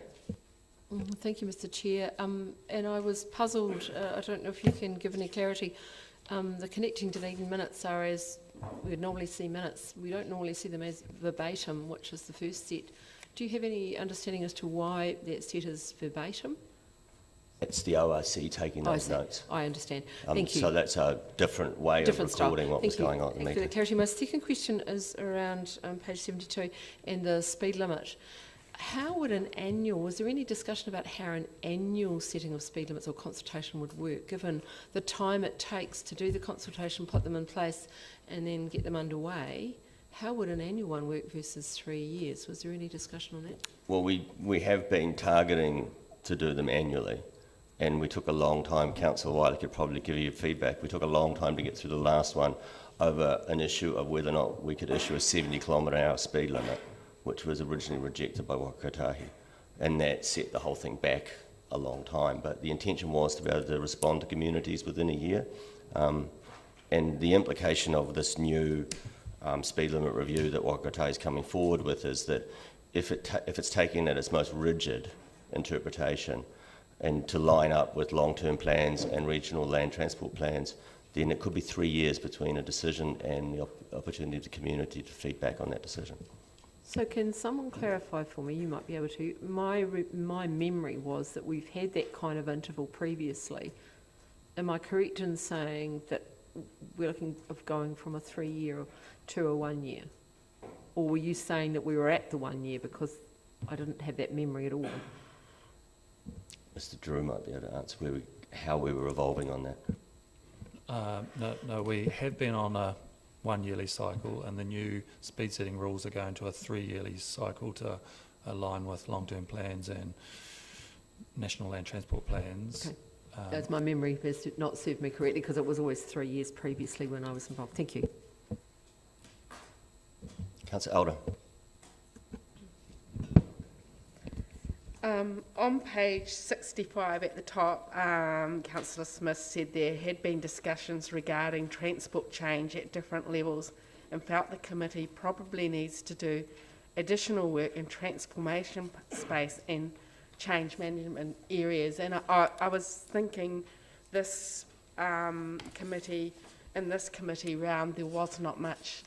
Thank you, Mr. Chair. And I was puzzled, I don't know if you can give any clarity. The connecting Dunedin minutes are as we would normally see minutes. We don't normally see them as verbatim, which is the first set. Do you have any understanding as to why that set is verbatim? It's the ORC taking those notes. I understand. Thank you. So that's a different way of recording what was going on at the meeting. Thank you for the clarity. My second question is around page 72 and the speed limit. How would was there any discussion about how an annual setting of speed limits or consultation would work, given the time it takes to do the consultation, put them in place, and then get them underway? How would an annual one work versus 3 years? Was there any discussion on that? Well, we have been targeting to do them annually, and we took a long time. Councillor Wiley could probably give you feedback. We took a long time to get through the last one over an issue of whether or not we could issue a 70-kilometre-hour speed limit, which was originally rejected by Wakatāhi, and that set the whole thing back a long time. But the intention was to be able to respond to communities within a year, and the implication of this new speed limit review that Wakatāhi is coming forward with is that if it's taken at its most rigid interpretation and to line up with long-term plans and regional land transport plans, then it could be 3 years between a decision and the opportunity of the community to feedback on that decision. So can someone clarify for me, you might be able to, my memory was that we've had that kind of interval previously. Am I correct in saying that we're looking of going from a 3 year to a 1 year? Or were you saying that we were at the 1 year, because I didn't have that memory at all? Mr. Drew might be able to answer how we were evolving on that. No, we have been on a 1 yearly cycle, and the new speed setting rules are going to a 3 yearly cycle to align with long-term plans and national land transport plans. Okay. That's my memory has not served me correctly, because it was always 3 years previously when I was involved. Thank you. Councillor Elder. On page 65 at the top, Councillor Smith said there had been discussions regarding transport change at different levels, and felt the committee probably needs to do additional work in transformation space and change management areas. And I was thinking this committee round, there was not much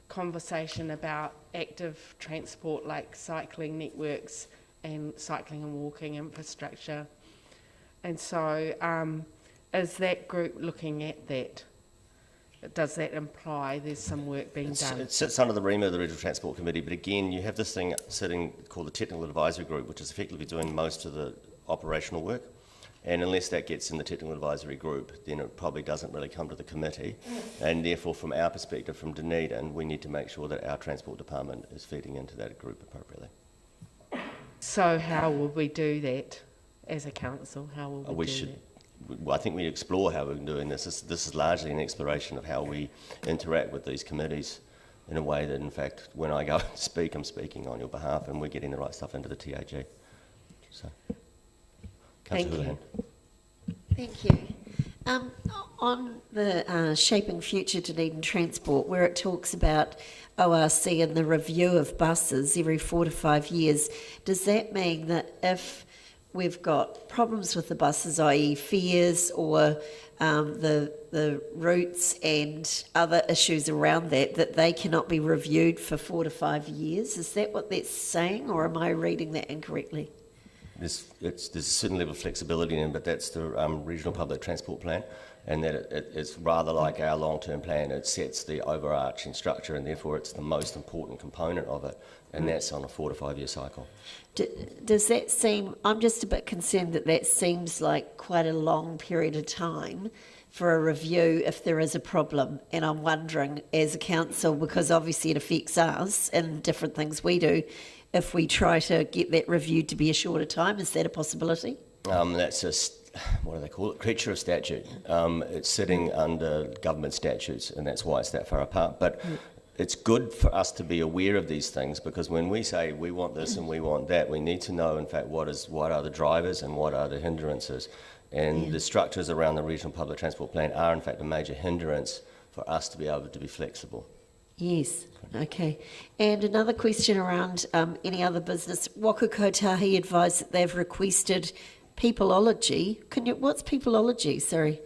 conversation about active transport like cycling networks and cycling and walking infrastructure. And so is that group looking at that? Does that imply there's some work being done? It sits under the remit of the Regional Transport Committee, but again, you have this thing sitting called the Technical Advisory Group, which is effectively doing most of the operational work. And unless that gets in the Technical Advisory Group, then it probably doesn't really come to the committee. And therefore, from our perspective, from Dunedin, we need to make sure that our Transport Department is feeding into that group appropriately. So how will we do that as a council? How will we do that? I think we explore how we're doing this. This is largely an exploration of how we interact with these committees in a way that, in fact, when I go and speak, I'm speaking on your behalf, and we're getting the right stuff into the TAG. So, Councillor Houlihan. Thank you. On the Shaping Future Dunedin Transport, where it talks about ORC and the review of buses every 4 to 5 years, does that mean that if we've got problems with the buses, i.e. fares or the routes and other issues around that they cannot be reviewed for 4 to 5 years? Is that what that's saying, or am I reading that incorrectly? There's a certain level of flexibility in it, but that's the Regional Public Transport Plan, and that it's rather like our long-term plan. It sets the overarching structure, and therefore it's the most important component of it, and that's on a 4 to 5 year cycle. Does that seem, I'm just a bit concerned that seems like quite a long period of time for a review if there is a problem, and I'm wondering as a council, because obviously it affects us and different things we do, if we try to get that reviewed to be a shorter time, is that a possibility? That's just, what do they call it, creature of statute. It's sitting under government statutes, and that's why it's that far apart. But it's good for us to be aware of these things, because when we say we want this and we want that, we need to know, in fact, what are the drivers and what are the hindrances. And the structures around the regional public transport plan are in fact a major hindrance for us to be able to be flexible. Yes, okay. And another question around any other business. Waka Kotahi advised that they've requested peopleology. What's peopleology? Sorry.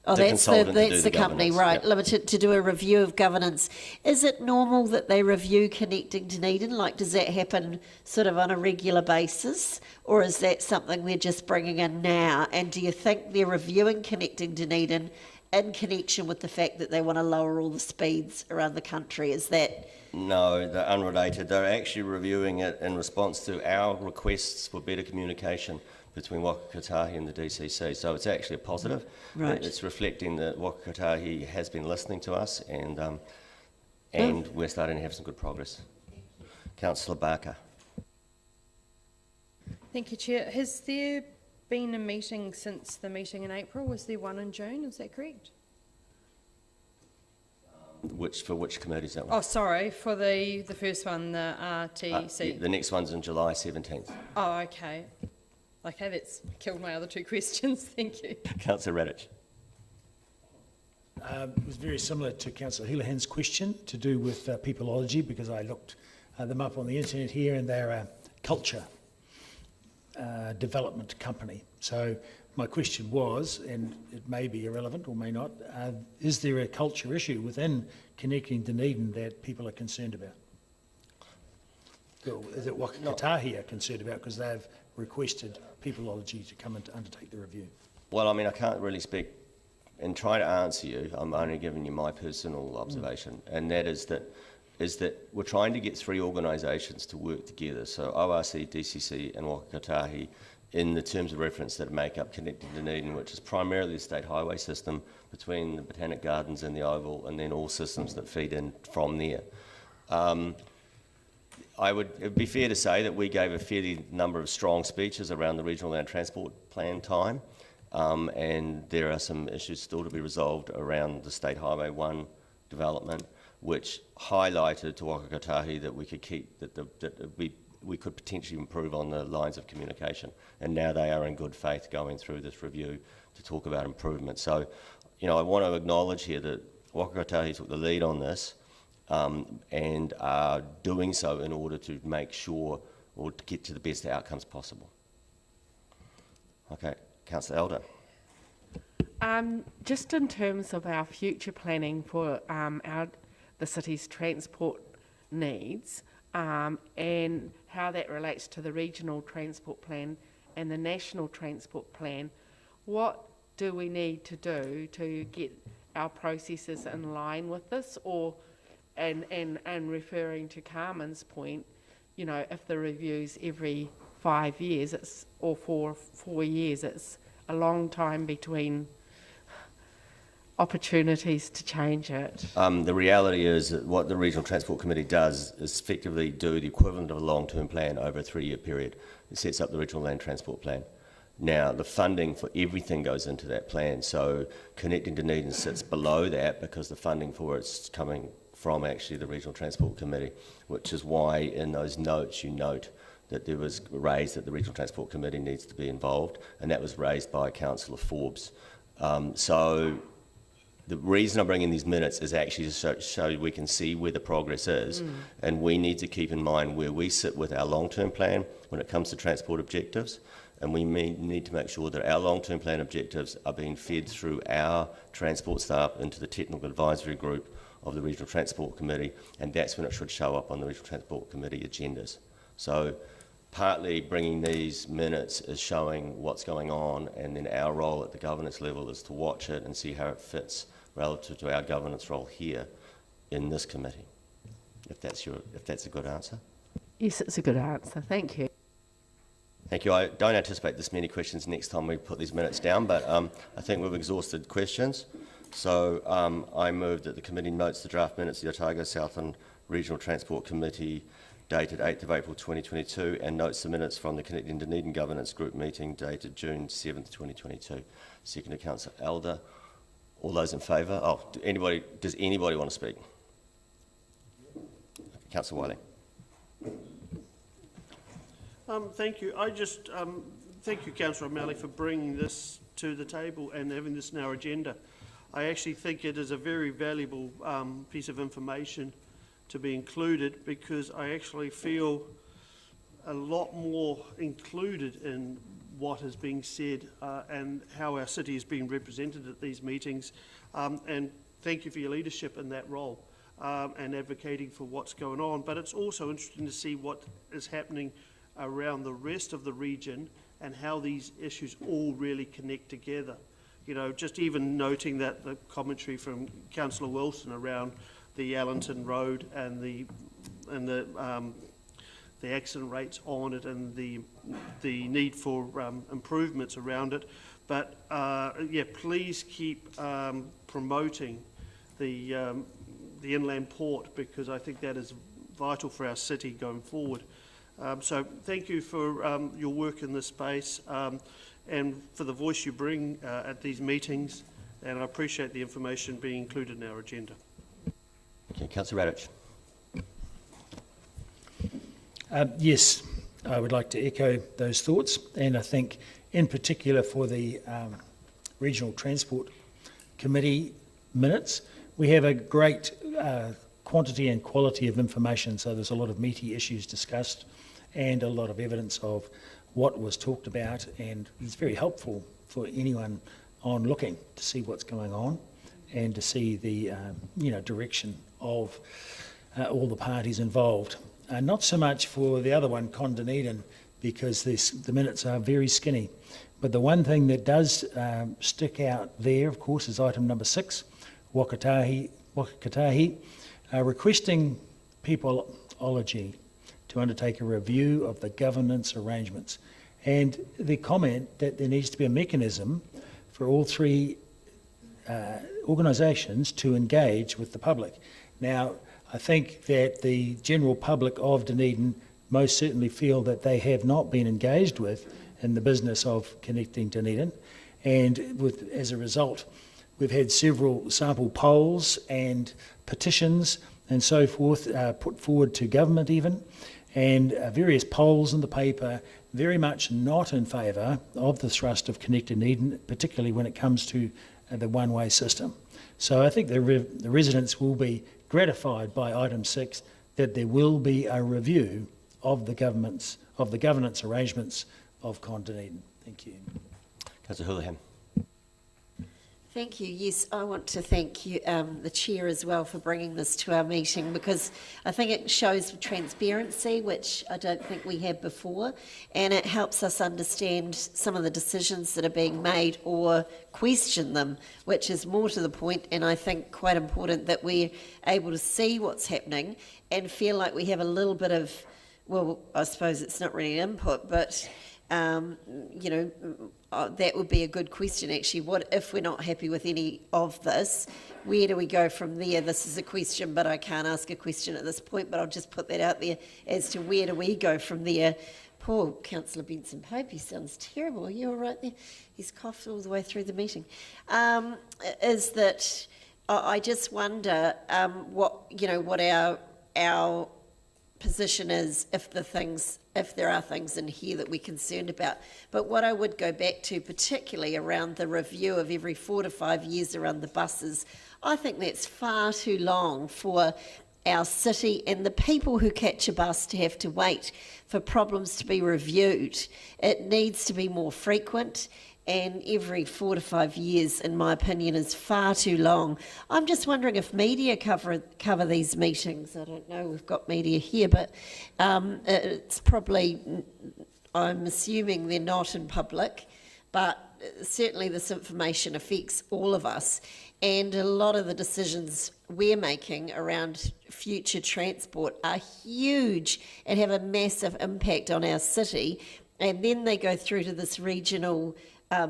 Oh, that's the company, right, yep. Limited, to do a review of governance. Is it normal that they review Connecting Dunedin? Like, does that happen sort of on a regular basis? Or is that something they're just bringing in now? And do you think they're reviewing Connecting Dunedin in connection with the fact that they want to lower all the speeds around the country? Is that... No, they're unrelated. They're actually reviewing it in response to our requests for better communication between Waka Kotahi and the DCC. So it's actually a positive. Right. It's reflecting that Waka Kotahi has been listening to us, and we're starting to have some good progress. Councillor Barker. Thank you, Chair. Has there been a meeting since the meeting in April? Was there one in June? Is that correct? For which committee is that one? Oh, sorry, for the first one, the RTC. Yeah, the next one's in July 17th. Oh, okay. Okay, that's killed my other two questions. Thank you. Councillor Radich. It was very similar to Councillor Houlihan's question to do with peopleology, because I looked them up on the internet here, and they're a culture development company. So my question was, and it may be irrelevant or may not, is there a culture issue within Connecting Dunedin that people are concerned about? Or is it Waka Kotahi are concerned about because they've requested peopleology to come and to undertake the review? Well, I mean, I can't really speak and try to answer you. I'm only giving you my personal observation, and that is that we're trying to get three organisations to work together. So ORC, DCC and Waka Kotahi in the terms of reference that make up Connecting Dunedin, which is primarily the state highway system between the Botanic Gardens and the Oval, and then all systems that feed in from there. It would be fair to say that we gave a fairly number of strong speeches around the Regional Land Transport Plan time, and there are some issues still to be resolved around the State Highway 1 development, which highlighted to Waka Kotahi that we could keep, that we could potentially improve on the lines of communication. And now they are in good faith going through this review to talk about improvement. So, you know, I want to acknowledge here that Waka Kotahi took the lead on this, and are doing so in order to make sure or to get to the best outcomes possible. Okay, Councillor Elder. Just in terms of our future planning for the city's transport needs, and how that relates to the regional transport plan and the national transport plan, what do we need to do to get our processes in line with this? Or, and referring to Carmen's point, you know, if the review's every 5 years, or 4 years, it's a long time between opportunities to change it. The reality is that what the Regional Transport Committee does is effectively do the equivalent of a long-term plan over a 3-year period. It sets up the Regional Land Transport Plan. Now, the funding for everything goes into that plan, so Connecting Dunedin sits below that because the funding for it's coming from actually the Regional Transport Committee, which is why in those notes you note that there was raised that the Regional Transport Committee needs to be involved, and that was raised by Councillor Forbes. So the reason I'm bringing these minutes is actually to show we can see where the progress is, and we need to keep in mind where we sit with our long-term plan when it comes to transport objectives, and we need to make sure that our long-term plan objectives are being fed through our transport staff into the technical advisory group of the Regional Transport Committee, and that's when it should show up on the Regional Transport Committee agendas. So partly bringing these minutes is showing what's going on, and then our role at the governance level is to watch it and see how it fits relative to our governance role here in this committee. If that's a good answer. Yes, it's a good answer. Thank you. Thank you. I don't anticipate this many questions next time we put these minutes down, but I think we've exhausted questions. So I move that the committee notes the draft minutes of the Otago Southland Regional Transport Committee dated 8th of April 2022 and notes the minutes from the Connecting Dunedin Governance Group meeting dated June 7th, 2022. Second to Councillor Elder. All those in favour? Oh, does anybody want to speak? Councillor Wiley. Thank you. Thank you, Councillor O'Malley, for bringing this to the table and having this in our agenda. I actually think it is a very valuable piece of information to be included, because I actually feel a lot more included in what is being said and how our city is being represented at these meetings. And thank you for your leadership in that role and advocating for what's going on. But it's also interesting to see what is happening around the rest of the region and how these issues all really connect together. You know, just even noting that the commentary from Councillor Wilson around the Allington Road and the accident rates on it and the need for improvements around it. But yeah, please keep promoting the inland port, because I think that is vital for our city going forward. So thank you for your work in this space. And for the voice you bring at these meetings, and I appreciate the information being included in our agenda. Okay, Councillor Radich. Yes, I would like to echo those thoughts, and I think in particular for the Regional Transport Committee minutes, we have a great quantity and quality of information, so there's a lot of meaty issues discussed and a lot of evidence of what was talked about, and it's very helpful for anyone on looking to see what's going on and to see the direction of all the parties involved. Not so much for the other one, Dunedin, because the minutes are very skinny. But the one thing that does stick out there, of course, is item number 6, Wakatahi, requesting Peopleology to undertake a review of the governance arrangements, and the comment that there needs to be a mechanism for all three organisations to engage with the public. Now, I think that the general public of Dunedin most certainly feel that they have not been engaged with in the business of connecting Dunedin, and as a result, we've had several sample polls and petitions and so forth put forward to government even, and various polls in the paper very much not in favour of the thrust of Connect Dunedin, particularly when it comes to the one-way system. So I think the residents will be gratified by item 6 that there will be a review of the governance arrangements of Dunedin. Thank you. Councillor Houlihan. Thank you. Yes, I want to thank you, the Chair as well, for bringing this to our meeting, because I think it shows transparency, which I don't think we had before, and it helps us understand some of the decisions that are being made or question them, which is more to the point, and I think quite important that we're able to see what's happening and feel like we have a little bit of, well, I suppose it's not really input, but that would be a good question actually. What if we're not happy with any of this? Where do we go from there? This is a question, but I can't ask a question at this point, but I'll just put that out there as to where do we go from there. Poor Councillor Benson Pope, he sounds terrible. Are you all right there? He's coughed all the way through the meeting. Is that I just wonder what our position is if there are things in here that we're concerned about. But what I would go back to, particularly around the review of every 4 to 5 years around the buses, I think that's far too long for our city and the people who catch a bus to have to wait for problems to be reviewed. It needs to be more frequent, and every 4 to 5 years, in my opinion, is far too long. I'm just wondering if media cover these meetings. I don't know, we've got media here, but it's probably, I'm assuming they're not in public, but certainly this information affects all of us, and a lot of the decisions we're making around future transport are huge and have a massive impact on our city, and then they go through to this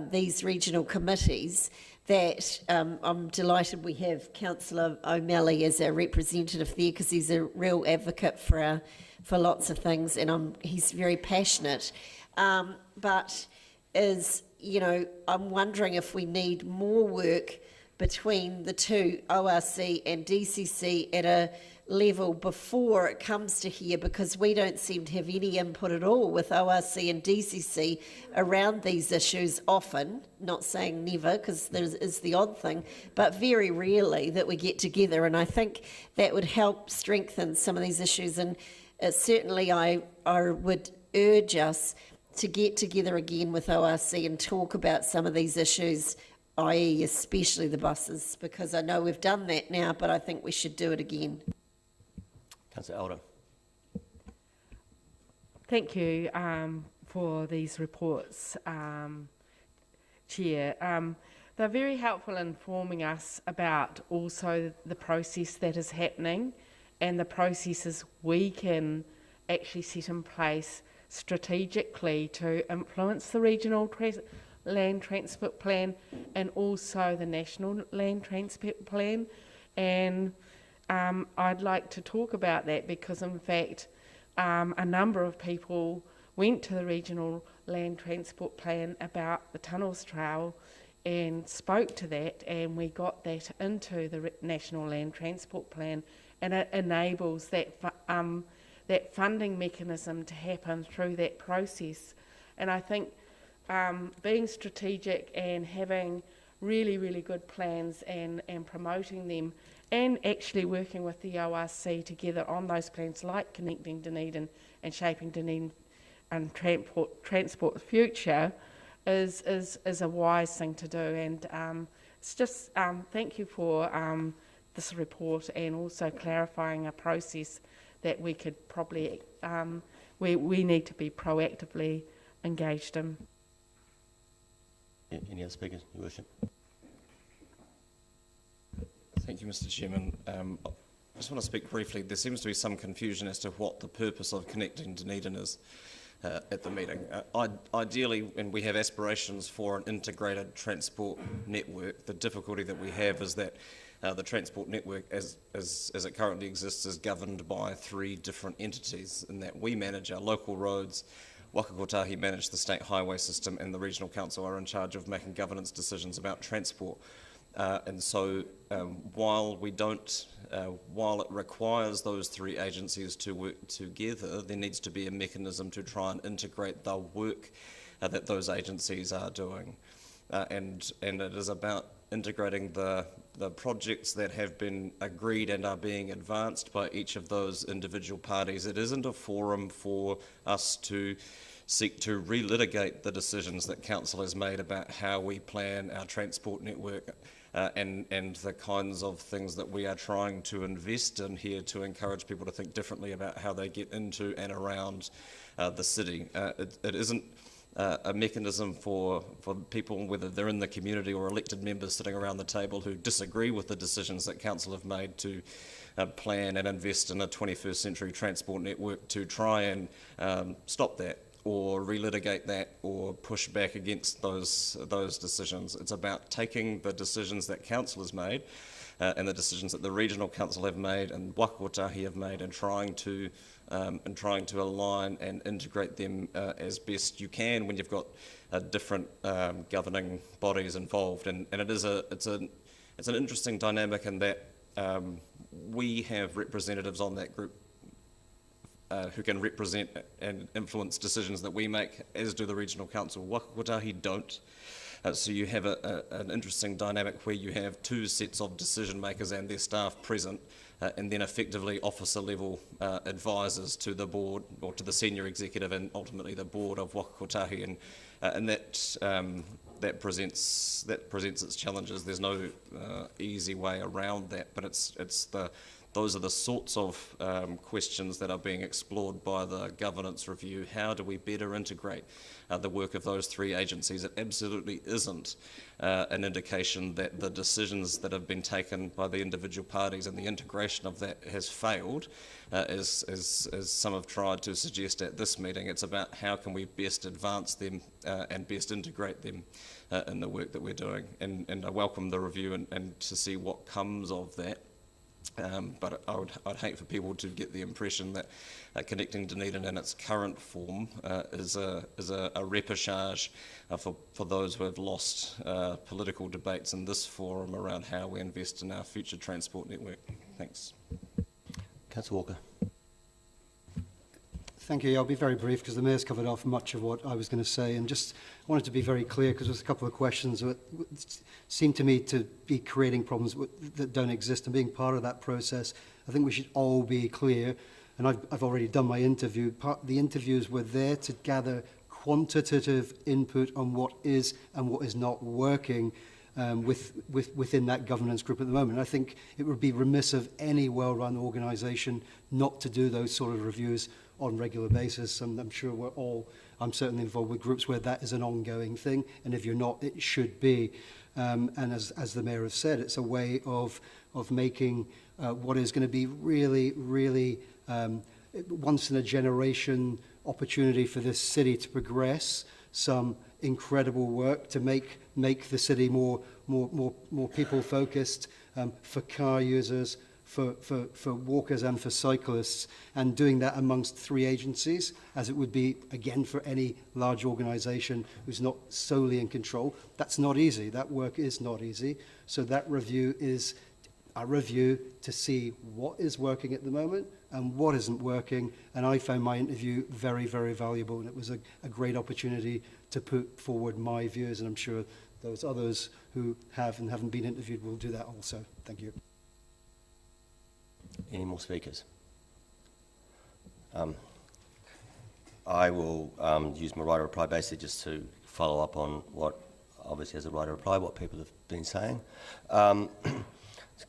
these regional committees that I'm delighted we have Councillor O'Malley as our representative there, because he's a real advocate for lots of things, and he's very passionate. But I'm wondering if we need more work between the two, ORC and DCC, at level before it comes to here, because we don't seem to have any input at all with ORC and DCC around these issues often, not saying never, because there is the odd thing, but very rarely that we get together, and I think that would help strengthen some of these issues. And certainly I would urge us to get together again with ORC and talk about some of these issues, i.e. especially the buses, because I know we've done that now, but I think we should do it again. Councillor Elder. Thank you for these reports, Chair. They're very helpful in informing us about also the process that is happening and the processes we can actually set in place strategically to influence the regional land transport plan and also the national land transport plan. And I'd like to talk about that because, in fact, a number of people went to the regional land transport plan about the Tunnels Trail and spoke to that, and we got that into the national land transport plan, and it enables that that funding mechanism to happen through that process. And I think being strategic and having really, really good plans and promoting them, and actually working with the ORC together on those plans like Connecting Dunedin and Shaping Dunedin and Transport Future is a wise thing to do. And it's just thank you for this report and also clarifying a process that we could probably, we need to be proactively engaged in. Any other speakers, Your Worship? Thank you, Mr. Chairman. I just want to speak briefly. There seems to be some confusion as to what the purpose of Connecting Dunedin is at the meeting. Ideally, and we have aspirations for an integrated transport network, the difficulty that we have is that the transport network as it currently exists is governed by 3 different entities, in that we manage our local roads, Waka Kotahi manage the state highway system, and the regional council are in charge of making governance decisions about transport. And so while it requires those 3 agencies to work together, there needs to be a mechanism to try and integrate the work that those agencies are doing. And it is about integrating the projects that have been agreed and are being advanced by each of those individual parties. It isn't a forum for us to seek to relitigate the decisions that Council has made about how we plan our transport network and the kinds of things that we are trying to invest in here to encourage people to think differently about how they get into and around the city. It isn't a mechanism for people, whether they're in the community or elected members sitting around the table who disagree with the decisions that Council have made to plan and invest in a 21st century transport network, to try and stop that or relitigate that or push back against those decisions. It's about taking the decisions that Council has made and the decisions that the Regional Council have made and Waka Kotahi have made, and trying to align and integrate them as best you can when you've got different governing bodies involved. And it's an interesting dynamic in that we have representatives on that group who can represent and influence decisions that we make, as do the Regional Council. Waka Kotahi don't. So you have an interesting dynamic where you have 2 sets of decision makers and their staff present, and then effectively officer level advisors to the board or to the senior executive and ultimately the board of Waka Kotahi, and that presents its challenges. There's no easy way around that, but those are the sorts of questions that are being explored by the governance review. How do we better integrate the work of those 3 agencies? It absolutely isn't an indication that the decisions that have been taken by the individual parties and the integration of that has failed, as some have tried to suggest at this meeting. It's about how can we best advance them and best integrate them in the work that we're doing. And I welcome the review and to see what comes of that. But I'd hate for people to get the impression that Connecting Dunedin in its current form is a repechage for those who have lost political debates in this forum around how we invest in our future transport network. Thanks. Councillor Walker. Thank you. I'll be very brief because the Mayor's covered off much of what I was going to say, and just wanted to be very clear because there's a couple of questions that seem to me to be creating problems that don't exist, and being part of that process, I think we should all be clear, and I've already done my interview. The interviews were there to gather quantitative input on what is and what is not working within that governance group at the moment. I think it would be remiss of any well-run organisation not to do those sort of reviews on a regular basis, and I'm sure I'm certainly involved with groups where that is an ongoing thing, and if you're not, it should be. And as the Mayor has said, it's a way of making what is going to be really once in a generation opportunity for this city to progress, some incredible work to make the city more people focused, for car users, for walkers and for cyclists, and doing that amongst 3 agencies, as it would be, again, for any large organisation who's not solely in control. That's not easy. That work is not easy. So that review is a review to see what is working at the moment and what isn't working. And I found my interview very, very valuable, and it was a great opportunity to put forward my views, and I'm sure those others who have and haven't been interviewed will do that also. Thank you. Any more speakers? I will use my right of reply basically just to follow up on what, obviously as a right of reply, what people have been saying.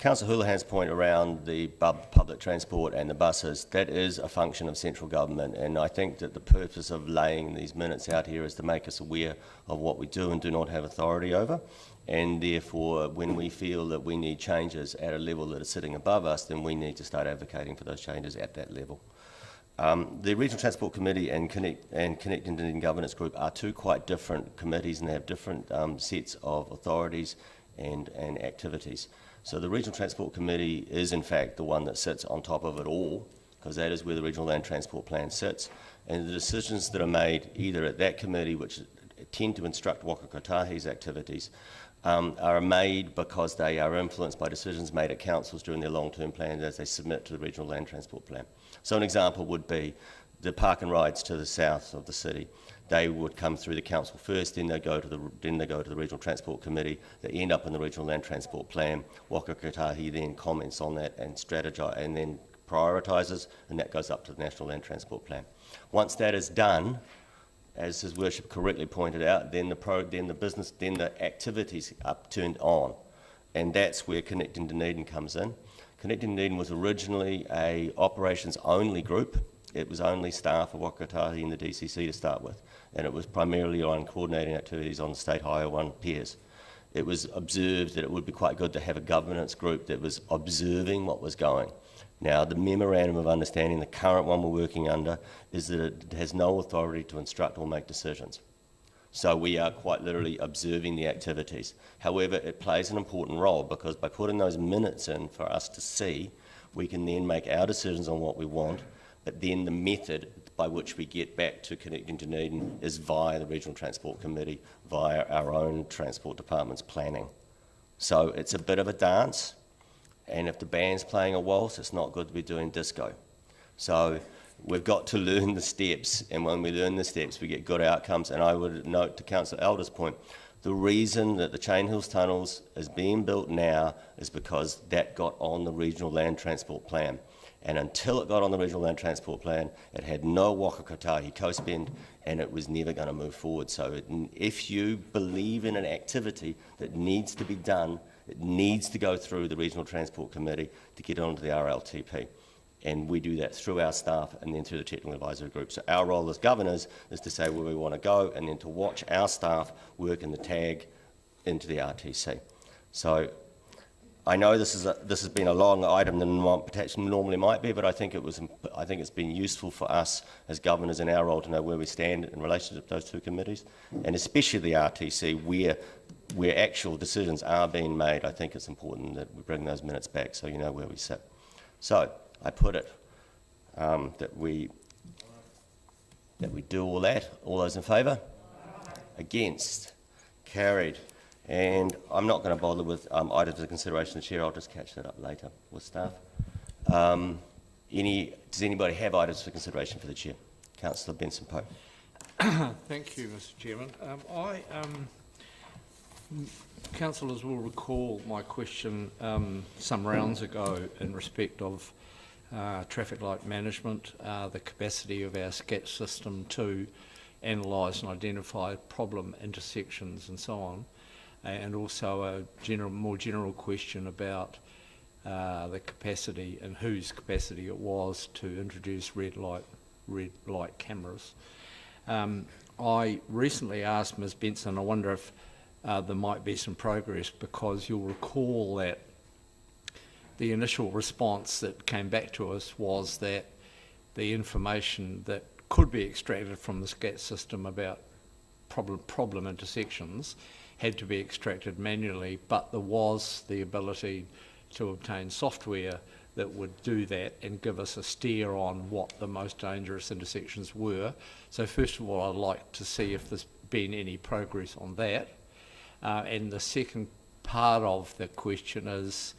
Councillor Houlihan's point around the public transport and the buses, that is a function of central government, and I think that the purpose of laying these minutes out here is to make us aware of what we do and do not have authority over, and therefore when we feel that we need changes at a level that is sitting above us, then we need to start advocating for those changes at that level. The Regional Transport Committee and Connecting Dunedin Governance Group are 2 quite different committees, and they have different sets of authorities and activities. So the Regional Transport Committee is in fact the one that sits on top of it all, because that is where the Regional Land Transport Plan sits, and the decisions that are made either at that committee, which tend to instruct Waka Kotahi's activities, are made because they are influenced by decisions made at councils during their long-term plans as they submit to the Regional Land Transport Plan. So an example would be the park and rides to the south of the city. They would come through the council first, then they go to the Regional Transport Committee. They end up in the Regional Land Transport Plan. Waka Kotahi then comments on that and strategises and then prioritises, and that goes up to the National Land Transport Plan. Once that is done, as His Worship correctly pointed out, then the activities are turned on, and that's where Connecting Dunedin comes in. Connecting Dunedin was originally a operations-only group. It was only staff of Waka Kotahi and the DCC to start with, and it was primarily on coordinating activities on the State Highway 1 piers. It was observed that it would be quite good to have a governance group that was observing what was going. Now, the Memorandum of Understanding, the current one we're working under, is that it has no authority to instruct or make decisions. So we are quite literally observing the activities. However, it plays an important role because by putting those minutes in for us to see, we can then make our decisions on what we want, but then the method by which we get back to Connecting Dunedin is via the Regional Transport Committee, via our own Transport Department's planning. So it's a bit of a dance, and if the band's playing a waltz, it's not good to be doing disco. So we've got to learn the steps, and when we learn the steps, we get good outcomes. And I would note to Councillor Elder's point, the reason that the Chain Hills Tunnels is being built now is because that got on the Regional Land Transport Plan. And until it got on the Regional Land Transport Plan, it had no Waka Kotahi co-spend, and it was never going to move forward. So if you believe in an activity that needs to be done, it needs to go through the Regional Transport Committee to get onto the RLTP. And we do that through our staff and then through the Technical Advisory Group. So our role as governors is to say where we want to go and then to watch our staff work in the tag into the RTC. So I know this has been a longer item than what potentially normally might be, but I think it's been useful for us as governors in our role to know where we stand in relation to those 2 committees, and especially the RTC, where actual decisions are being made. I think it's important that we bring those minutes back so you know where we sit. So I put it that we do all that. All those in favour? Against? Carried. And I'm not going to bother with items of consideration of the chair. I'll just catch that up later with staff. Does anybody have items for consideration for the Chair? Councillor Benson-Pope. Thank you, Mr Chairman. Councillors will recall my question some rounds ago in respect of traffic light management, the capacity of our SCAT system to analyse and identify problem intersections and so on, and also a more general question about the capacity and whose capacity it was to introduce red light cameras. I recently asked Ms Benson, I wonder if there might be some progress, because you'll recall that the initial response that came back to us was that the information that could be extracted from the SCAT system about problem intersections had to be extracted manually, but there was the ability to obtain software that would do that and give us a steer on what the most dangerous intersections were. So first of all, I'd like to see if there's been any progress on that. And the second part of the question is,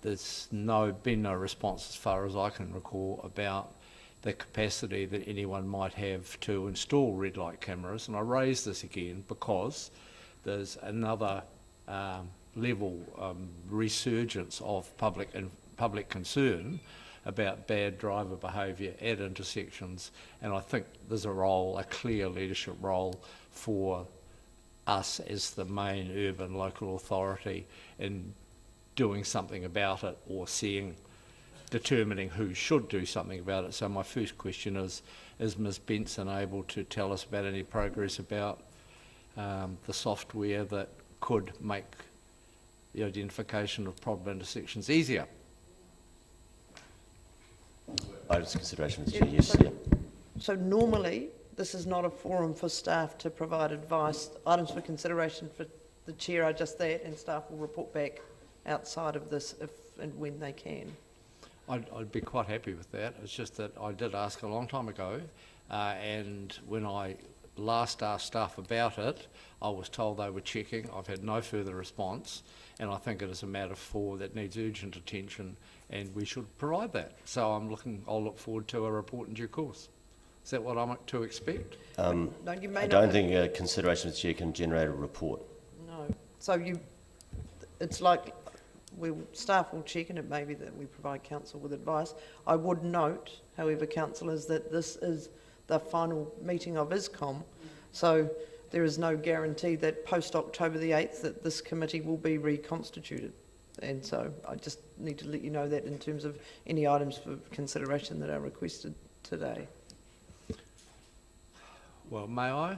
there's been no response, as far as I can recall, about the capacity that anyone might have to install red light cameras. And I raise this again because there's another level resurgence of public concern about bad driver behaviour at intersections, and I think there's a clear leadership role for us as the main urban local authority in doing something about it, or determining who should do something about it. So my first question is Ms Benson able to tell us about any progress about the software that could make the identification of problem intersections easier? Items consideration, Mr Chair. Yes. Yeah. So normally, this is not a forum for staff to provide advice. Items for consideration for the Chair are just that, and staff will report back outside of this if and when they can. I'd be quite happy with that. It's just that I did ask a long time ago, and when I last asked staff about it, I was told they were checking. I've had no further response, and I think it is a matter that needs urgent attention, and we should provide that. So I'll look forward to a report in due course. Is that what I'm to expect? I don't think a consideration of the Chair can generate a report. No. So it's like staff will check, and it may be that we provide council with advice. I would note, however, councillors, that this is the final meeting of ISCOM, so there is no guarantee that post-October the 8th that this committee will be reconstituted. And so I just need to let you know that in terms of any items for consideration that are requested today. Well, may I?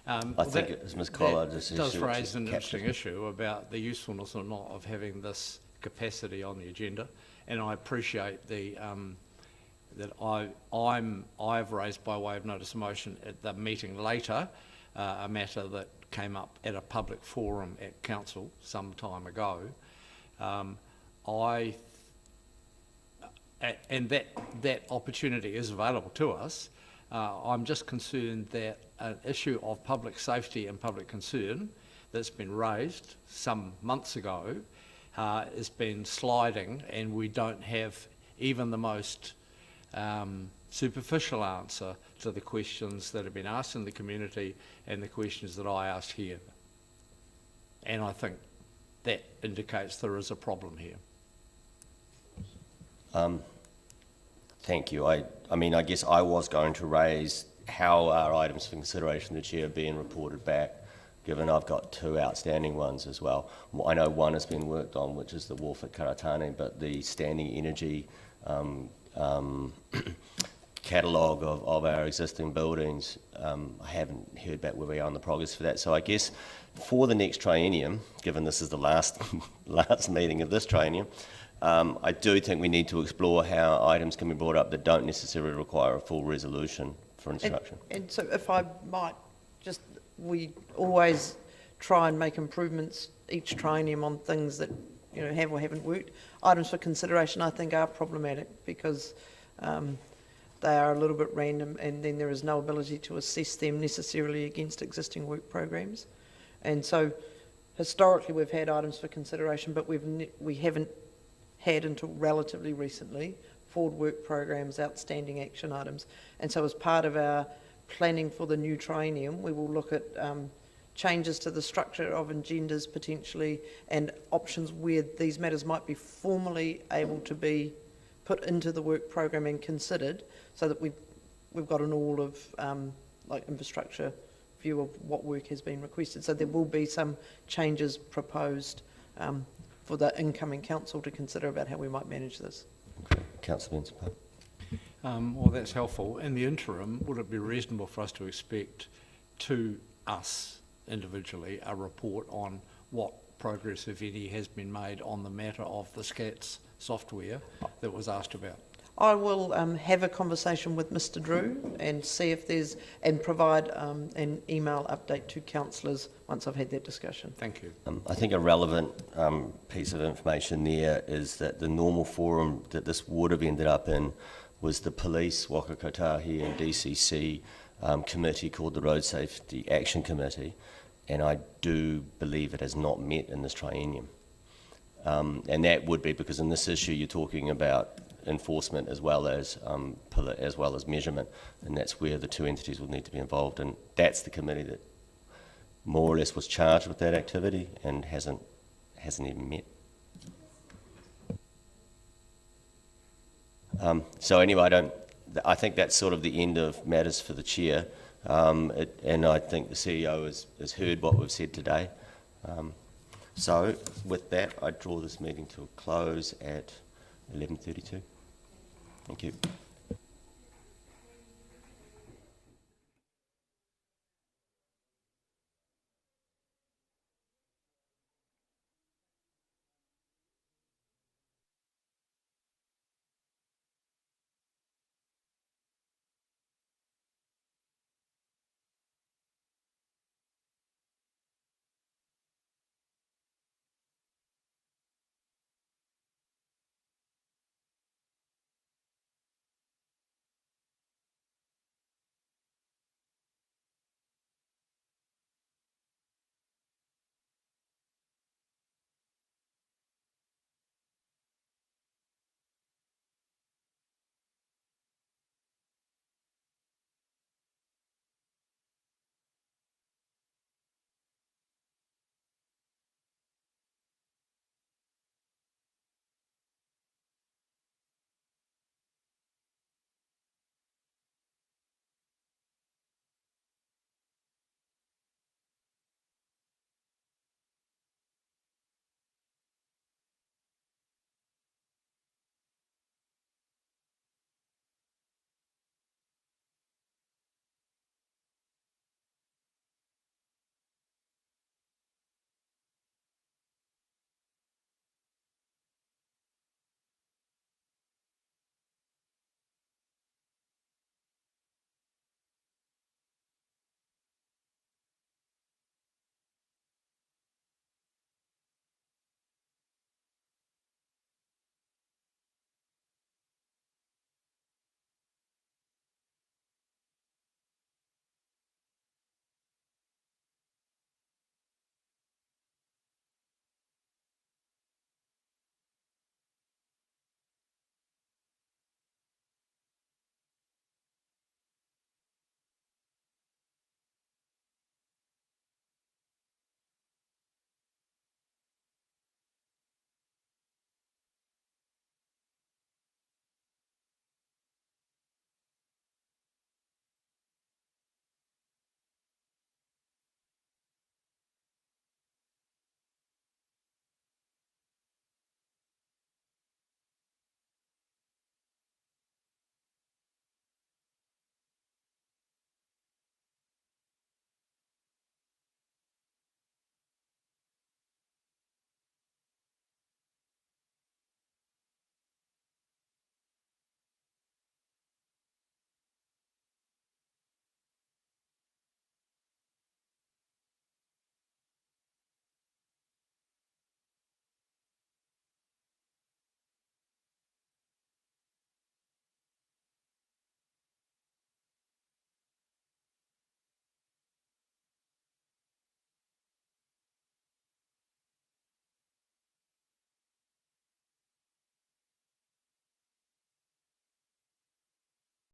I think as Ms Collard does raise an interesting issue about the usefulness or not of having this capacity on the agenda, and I appreciate that I've raised by way of notice of motion at the meeting later a matter that came up at a public forum at council some time ago. And that opportunity is available to us. I'm just concerned that an issue of public safety and public concern that's been raised some months ago has been sliding, and we don't have even the most superficial answer to the questions that have been asked in the community and the questions that I asked here. And I think that indicates there is a problem here. Thank you. I mean, I guess I was going to raise how are items for consideration of the Chair being reported back, given I've got two outstanding ones as well. I know one has been worked on, which is the wharf at Karatani, but the standing energy catalogue of our existing buildings, I haven't heard back where we are on the progress for that. So I guess for the next triennium, given this is the last meeting of this triennium, I do think we need to explore how items can be brought up that don't necessarily require a full resolution for introduction. And so if I might, we always try and make improvements each triennium on things that have or haven't worked. Items for consideration, I think, are problematic because they are a little bit random, and then there is no ability to assess them necessarily against existing work programs. And so historically we've had items for consideration, but we haven't had until relatively recently forward work programs, outstanding action items. And so as part of our planning for the new triennium, we will look at changes to the structure of agendas potentially, and options where these matters might be formally able to be put into the work program and considered, so that we've got an all of like infrastructure view of what work has been requested. So there will be some changes proposed for the incoming council to consider about how we might manage this. Councillor Benson. Well, that's helpful. In the interim, would it be reasonable for us to expect to us individually a report on what progress, if any, has been made on the matter of the SCATS software that was asked about? I will have a conversation with Mr Drew and see if there's, and provide an email update to councillors once I've had that discussion. Thank you. I think a relevant piece of information there is that the normal forum that this would have ended up in was the police, Waka Kotahi and DCC committee called the Road Safety Action Committee, and I do believe it has not met in this triennium. And that would be because in this issue you're talking about enforcement as well as measurement, and that's where the two entities will need to be involved, and that's the committee that more or less was charged with that activity and hasn't even met. So anyway, I think that's sort of the end of matters for the chair, and I think the CEO has heard what we've said today. So with that, I draw this meeting to a close at 11:32. Thank you.